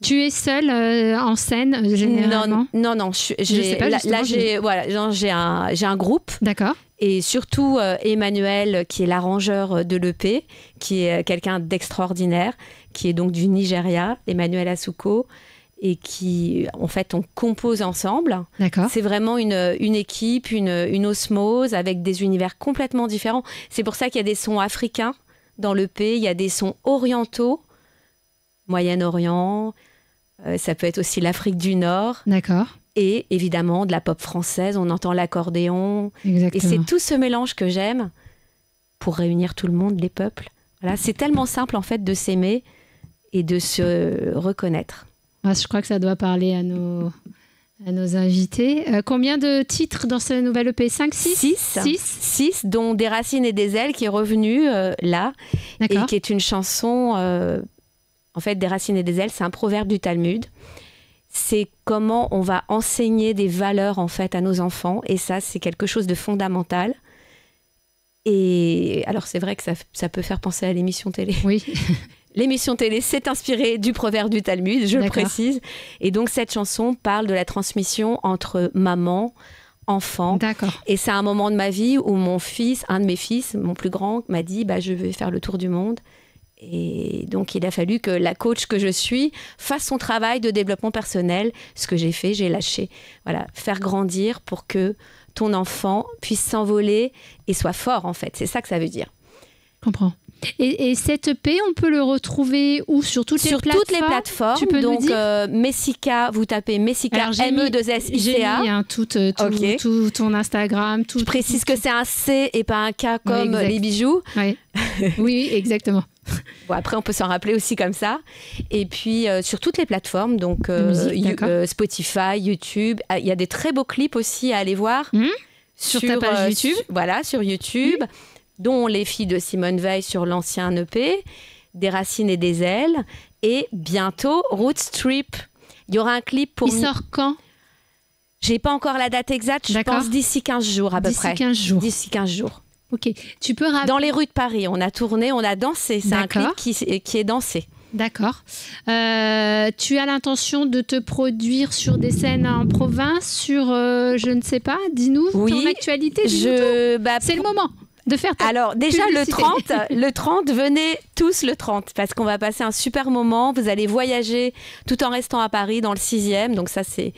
Tu es seule en scène, généralement ? Non. Je sais pas, là, j'ai un groupe. D'accord. Et surtout Emmanuel, qui est l'arrangeur de l'EP, qui est quelqu'un d'extraordinaire, qui est donc du Nigeria, Emmanuel Asuko, et qui, en fait, on compose ensemble. D'accord. C'est vraiment une équipe, une osmose, avec des univers complètement différents. C'est pour ça qu'il y a des sons africains dans l'EP, il y a des sons orientaux, Moyen-Orient, ça peut être aussi l'Afrique du Nord. D'accord. Et évidemment, de la pop française, on entend l'accordéon. Exactement. Et c'est tout ce mélange que j'aime pour réunir tout le monde, les peuples. Voilà, c'est tellement simple, en fait, de s'aimer et de se reconnaître. Je crois que ça doit parler à nos invités. Combien de titres dans ce nouvel EP ? 5, 6 ? 6, dont Des racines et des ailes, qui est revenu là. D'accord. Et qui est une chanson... en fait, Des racines et des ailes, c'est un proverbe du Talmud. C'est comment on va enseigner des valeurs, en fait, à nos enfants. Et ça, c'est quelque chose de fondamental. Et alors, c'est vrai que ça peut faire penser à l'émission télé. Oui. L'émission télé s'est inspirée du proverbe du Talmud, je le précise. Et donc, cette chanson parle de la transmission entre maman, enfant. D'accord. Et c'est un moment de ma vie où un de mes fils, mon plus grand, m'a dit je vais faire le tour du monde. Et donc, il a fallu que la coach que je suis fasse son travail de développement personnel. Ce que j'ai fait, j'ai lâché. Voilà, faire grandir pour que ton enfant puisse s'envoler et soit fort, en fait. C'est ça que ça veut dire. Je comprends. Et cette EP, on peut le retrouver où? Sur toutes les plateformes? Sur toutes les plateformes. Tu peux donc, Messika, vous tapez Messika, M-E-2-S-I-C-A. J'ai mis tout ton Instagram. Je précise que c'est un C et pas un K comme les bijoux. Oui, oui, exactement. Bon, après, on peut s'en rappeler aussi comme ça. Et puis, sur toutes les plateformes, donc Spotify, YouTube. Il y a des très beaux clips aussi à aller voir. Sur ta page YouTube. Voilà, sur YouTube. Dont Les filles de Simone Veil sur l'ancien EP, Des racines et des ailes, et bientôt Roots Trip. Il y aura un clip pour... Il sort quand? J'ai pas encore la date exacte, je pense d'ici 15 jours à peu près. D'ici 15 jours. Ok. Tu peux Dans les rues de Paris, on a tourné, on a dansé. C'est un clip qui est dansé. D'accord. Tu as l'intention de te produire sur des scènes en province, sur, je ne sais pas, dis-nous ton actualité. C'est le moment de faire ta Alors déjà publicité. le 30, venez tous le 30 parce qu'on va passer un super moment. Vous allez voyager tout en restant à Paris dans le 6e. Donc ça c'est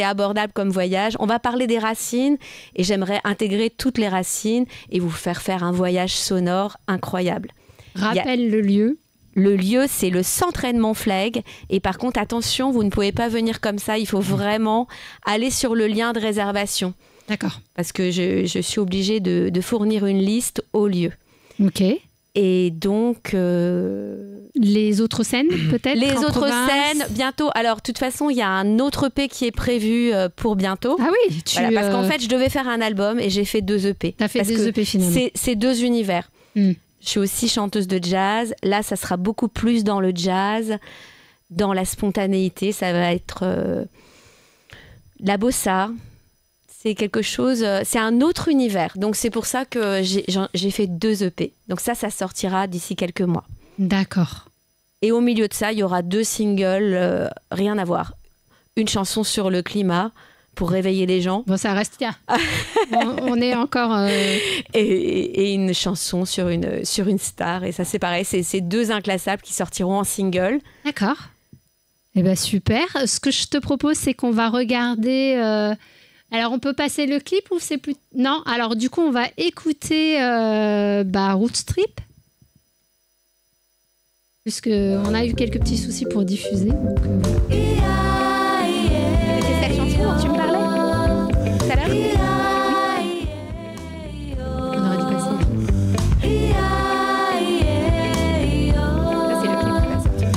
abordable comme voyage. On va parler des racines et j'aimerais intégrer toutes les racines et vous faire un voyage sonore incroyable. Rappelle le lieu. Le lieu, c'est le Centre Edmond Flegg. Et par contre, attention, vous ne pouvez pas venir comme ça. Il faut vraiment aller sur le lien de réservation. D'accord. Parce que je suis obligée de fournir une liste au lieu. Ok. Et donc... les autres scènes, peut-être? Les autres scènes, bientôt. Alors, de toute façon, il y a un autre EP qui est prévu pour bientôt. Ah oui, voilà, parce qu'en fait, je devais faire un album et j'ai fait 2 EP. T'as fait 2 EP finalement. C'est 2 univers. Je suis aussi chanteuse de jazz. Là, ça sera beaucoup plus dans le jazz, dans la spontanéité. Ça va être la bossa. C'est quelque chose... c'est un autre univers. Donc, c'est pour ça que j'ai fait 2 EP. Donc ça sortira d'ici quelques mois. D'accord. Et au milieu de ça, il y aura 2 singles, rien à voir. Une chanson sur le climat, pour réveiller les gens. Bon, ça reste bien. on est encore... Et une chanson sur une star. Et ça, c'est pareil. C'est 2 inclassables qui sortiront en single. D'accord. Eh bien, super. Ce que je te propose, c'est qu'on va regarder... Alors, on peut passer le clip ou c'est plus... Non, alors du coup, on va écouter Roots Trip. Puisqu'on a eu quelques petits soucis pour diffuser. Donc, c'est cette chanson dont tu me parlais tout à l'heure? Oui. On aurait dû passer. Ça, c'est le clip qui va sortir.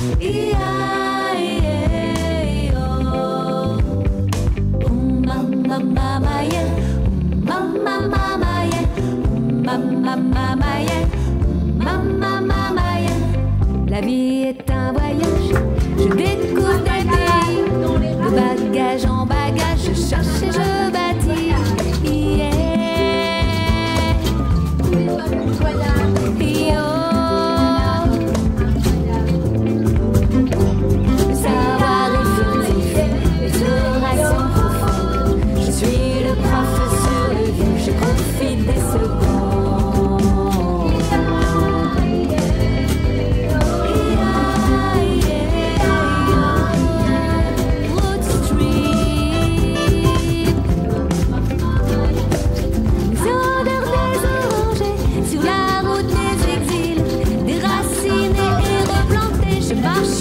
La vie est un voyage, je découvre des pays, de bagage en bagage, je cherche et je bâtis. Le savoir est furtif, les orations profondes. Je suis le prof sur le vue, je profite des secondes.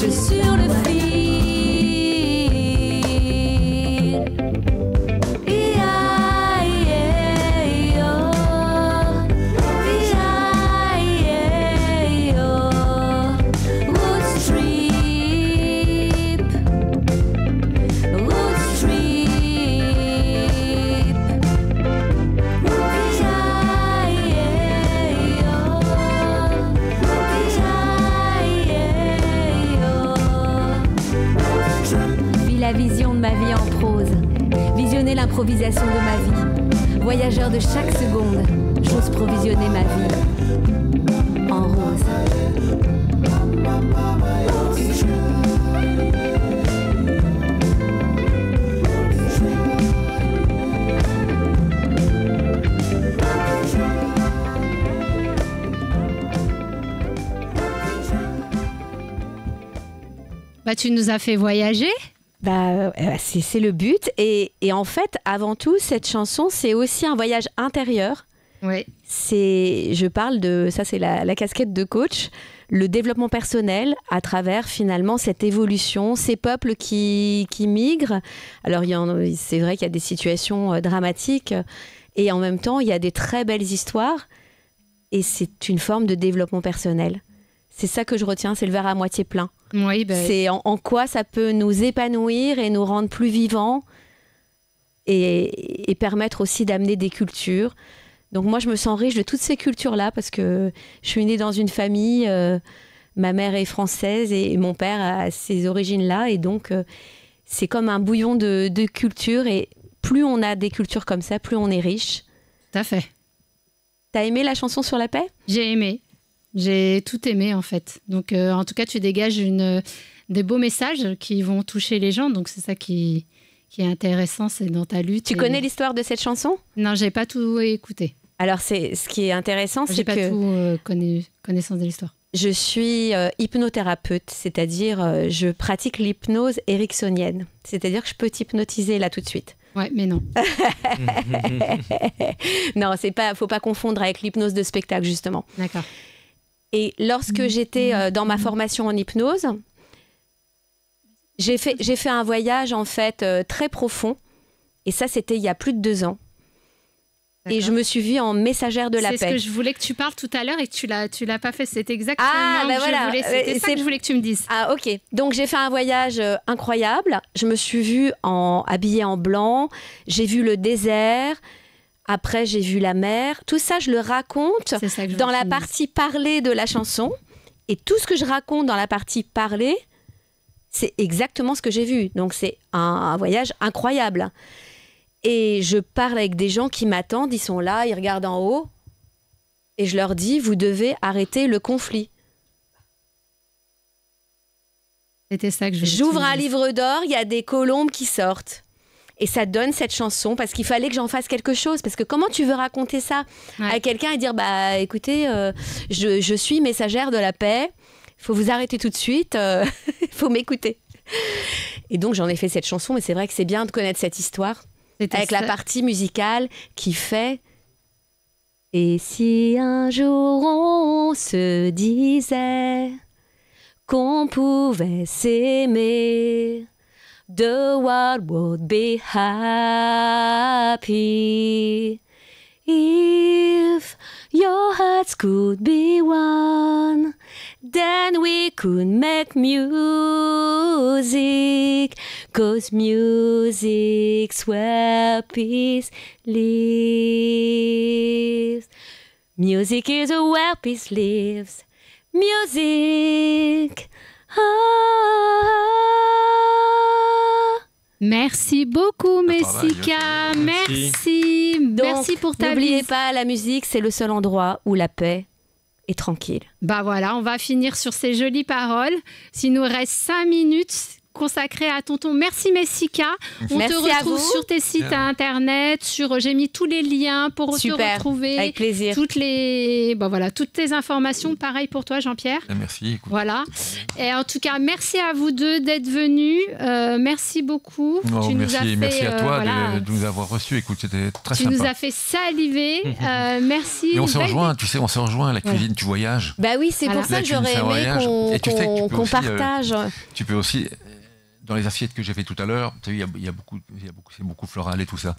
Sur le fil. Roots Trip. Roots Trip. Vis la vision de ma vie en prose, visionner l'improvisation de ma vie. Voyageur de chaque seconde, j'ose provisionner ma vie en rose. Tu nous as fait voyager. C'est le but. Et en fait, avant tout, cette chanson, c'est aussi un voyage intérieur. Oui. Je parle de, ça c'est la casquette de coach, le développement personnel à travers finalement cette évolution, ces peuples qui migrent. Alors c'est vrai qu'il y a des situations dramatiques et en même temps il y a des très belles histoires et c'est une forme de développement personnel. C'est ça que je retiens, c'est le verre à moitié plein. Oui, c'est en quoi ça peut nous épanouir et nous rendre plus vivants et permettre aussi d'amener des cultures. Donc moi, je me sens riche de toutes ces cultures-là parce que je suis née dans une famille, ma mère est française et mon père a ces origines-là. Et donc, c'est comme un bouillon de cultures. Et plus on a des cultures comme ça, plus on est riche. Tout à fait. T'as aimé la chanson sur la paix ? J'ai aimé. J'ai tout aimé, en fait. Donc, en tout cas, tu dégages des beaux messages qui vont toucher les gens. Donc, c'est ça qui est intéressant, c'est dans ta lutte. Tu connais l'histoire de cette chanson ? Non, j'ai pas tout écouté. Alors, ce qui est intéressant, c'est que... J'ai pas tout connaissance de l'histoire. Je suis hypnothérapeute, c'est-à-dire je pratique l'hypnose ericksonienne. C'est-à-dire que je peux t'hypnotiser là tout de suite. Ouais, mais non. Non, faut pas confondre avec l'hypnose de spectacle, justement. D'accord. Et lorsque j'étais dans ma formation en hypnose, j'ai fait un voyage, en fait, très profond. Et ça, c'était il y a plus de 2 ans. Et je me suis vue en messagère de la paix. C'est ce que je voulais que tu parles tout à l'heure et que tu l'as pas fait. C'est exactement c'était ça que je voulais que tu me dises. Ah, ok. Donc, j'ai fait un voyage incroyable. Je me suis vue habillée en blanc. J'ai vu le désert. Après, j'ai vu la mer. Tout ça, je le raconte dans la partie parlée de la chanson. Et tout ce que je raconte dans la partie parlée, c'est exactement ce que j'ai vu. Donc, c'est un voyage incroyable. Et je parle avec des gens qui m'attendent, ils sont là, ils regardent en haut. Et je leur dis, vous devez arrêter le conflit. C'était ça que J'ouvre un livre d'or, il y a des colombes qui sortent. Et ça donne cette chanson parce qu'il fallait que j'en fasse quelque chose. Parce que comment tu veux raconter ça à quelqu'un et dire, bah écoutez, je suis messagère de la paix, il faut vous arrêter tout de suite, il faut m'écouter. Et donc j'en ai fait cette chanson, mais c'est vrai que c'est bien de connaître cette histoire. Avec la partie musicale qui fait « Et si un jour on se disait qu'on pouvait s'aimer, the world would be happy. If your hearts could be one, then we could make music, 'cause music's where peace lives. Music is where peace lives. Music. Merci beaucoup, Messika. Merci. Donc, merci pour ta n'oubliez visite. pas, la musique, c'est le seul endroit où la paix est tranquille. Bah voilà, on va finir sur ces jolies paroles. S'il nous reste 5 minutes consacrées à Tonton. Merci, Messika. On Merci te retrouve sur tes sites internet. J'ai mis tous les liens pour te retrouver. Avec plaisir. Toutes tes informations. Pareil pour toi, Jean-Pierre. Merci. Écoute. Voilà. Et en tout cas, merci à vous deux d'être venus. Merci beaucoup. Merci à toi de nous avoir reçus. Écoute, c'était très sympa. Tu nous as fait saliver. Merci. Et on se rejoint, tu sais, la cuisine, tu voyages. Bah oui, c'est pour ça que j'aurais aimé qu'on partage. Tu peux aussi, dans les assiettes que j'ai fait tout à l'heure, tu sais, il y a beaucoup floral et tout ça.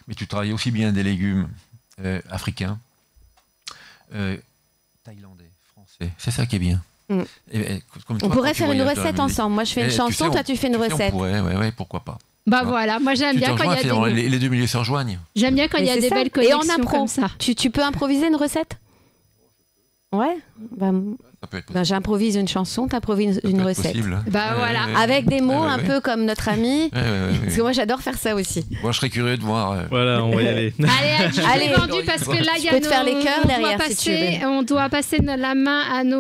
Mais tu travailles aussi bien des légumes africains, thaïlandais, français. C'est ça qui est bien. On pourrait faire une recette ensemble. Moi, je fais une chanson, toi, tu fais une recette. On pourrait, pourquoi pas. Bah voilà, moi j'aime bien quand il y a les deux milieux se rejoignent. J'aime bien quand il y a des belles connexions et on apprend comme ça. Tu peux improviser une recette ? Ouais. J'improvise une chanson, t'improvises une recette. Bah voilà. Avec des mots un peu comme notre ami. Parce que moi j'adore faire ça aussi. Moi je serais curieux de voir. Voilà, on va y aller. Allez, vendu parce que là il y a faire les chœurs derrière si tu veux. On doit passer la main à Il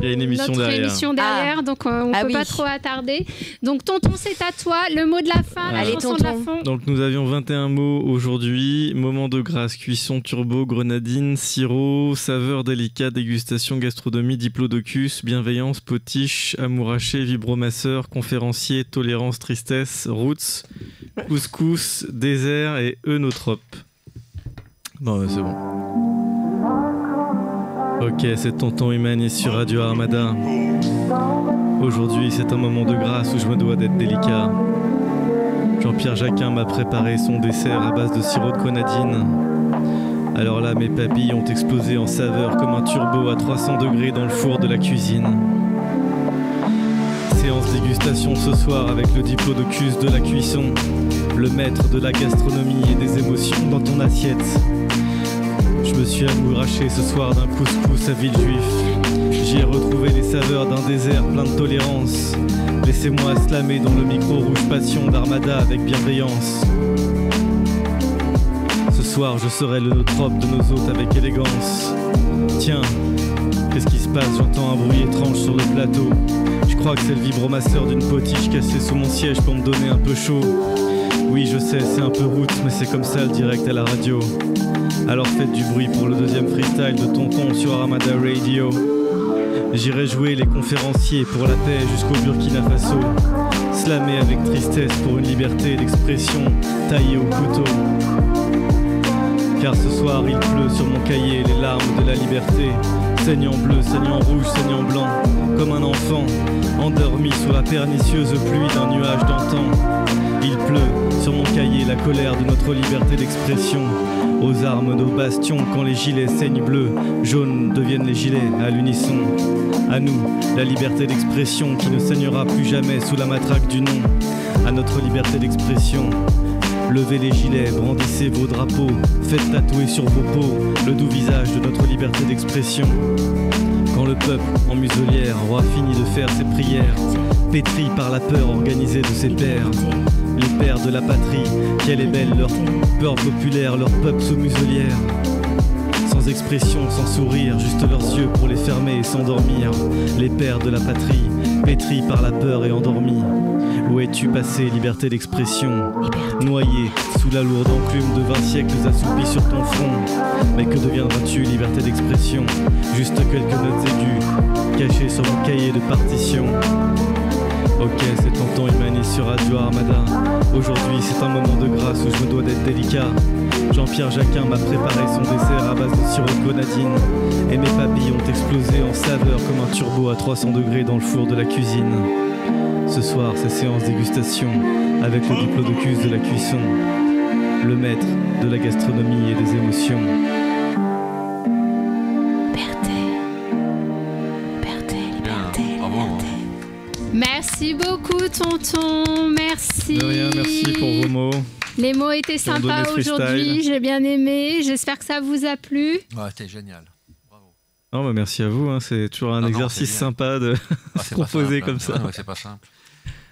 y a une émission notre derrière. émission derrière, donc on peut pas trop attarder. Donc Tonton, c'est à toi. Le mot de la fin, la chanson de la fin. Donc nous avions 21 mots aujourd'hui. Moment de grâce, cuisson, turbo, grenadine, sirop, saveur délicate, dégustation, gastronomie, diplodocus, bienveillance, potiche, amouraché, vibromasseur, conférencier, tolérance, tristesse, roots, couscous, désert et œnotrope. Bon, c'est bon. Ok, c'est Tonton Humanis sur Radio Armada. Aujourd'hui, c'est un moment de grâce où je me dois d'être délicat. Jean-Pierre Jacquin m'a préparé son dessert à base de sirop de grenadine. Alors là, mes papilles ont explosé en saveur comme un turbo à 300 degrés dans le four de la cuisine. Séance dégustation ce soir avec le diplodocus de la cuisson, le maître de la gastronomie et des émotions dans ton assiette. Je me suis amouraché ce soir d'un couscous à Villejuif. J'y ai retrouvé les saveurs d'un désert plein de tolérance. Laissez-moi slammer dans le micro rouge passion d'Armada avec bienveillance. Ce soir je serai le neutrope de nos hôtes avec élégance. Tiens, qu'est-ce qui se passe? J'entends un bruit étrange sur le plateau. Je crois que c'est le vibromasseur d'une potiche cassée sous mon siège pour me donner un peu chaud. Oui, je sais, c'est un peu roots, mais c'est comme ça le direct à la radio. Alors faites du bruit pour le deuxième freestyle de Tonton sur Armada Radio. J'irai jouer les conférenciers pour la paix jusqu'au Burkina Faso. Slammer avec tristesse pour une liberté d'expression taillée au couteau. Car ce soir il pleut sur mon cahier les larmes de la liberté. Saignant bleu, saignant rouge, saignant blanc. Comme un enfant, endormi sous la pernicieuse pluie d'un nuage d'antan. Il pleut sur mon cahier la colère de notre liberté d'expression. Aux armes nos bastions, quand les gilets saignent bleu, jaunes deviennent les gilets à l'unisson. À nous, la liberté d'expression qui ne saignera plus jamais sous la matraque du nom. À notre liberté d'expression. Levez les gilets, brandissez vos drapeaux, faites tatouer sur vos peaux le doux visage de notre liberté d'expression. Quand le peuple, en muselière, aura fini de faire ses prières, pétri par la peur organisée de ses pères, les pères de la patrie, quelle est belle leur peur populaire, leur peuple sous muselière. Sans expression, sans sourire, juste leurs yeux pour les fermer et s'endormir. Les pères de la patrie, pétris par la peur et endormis. Où es-tu passé, liberté d'expression? Noyé sous la lourde enclume de 20 siècles assoupis sur ton front. Mais que deviendras-tu, liberté d'expression? Juste quelques notes aiguës, cachées sur mon cahier de partition. Ok, c'est Tonton Humanis sur Radio Armada. Aujourd'hui, c'est un moment de grâce où je me dois d'être délicat. Jean-Pierre Jacquin m'a préparé son dessert à base de sirop de grenadine. Et mes papilles ont explosé en saveur comme un turbo à 300 degrés dans le four de la cuisine. Ce soir, c'est séance dégustation avec le diplodocus de la cuisson, le maître de la gastronomie et des émotions. Merci beaucoup, Tonton. Merci. De rien, merci pour vos mots. Les mots étaient sympas aujourd'hui. J'ai bien aimé. J'espère que ça vous a plu. Ouais, c'était génial. Bravo. Oh, bah merci à vous. Hein. C'est toujours un exercice sympa de se proposer comme ça. Ouais, c'est pas simple.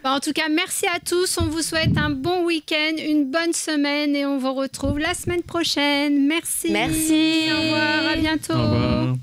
En tout cas, merci à tous. On vous souhaite un bon week-end, une bonne semaine et on vous retrouve la semaine prochaine. Merci. Merci. Au revoir. À bientôt. Au revoir.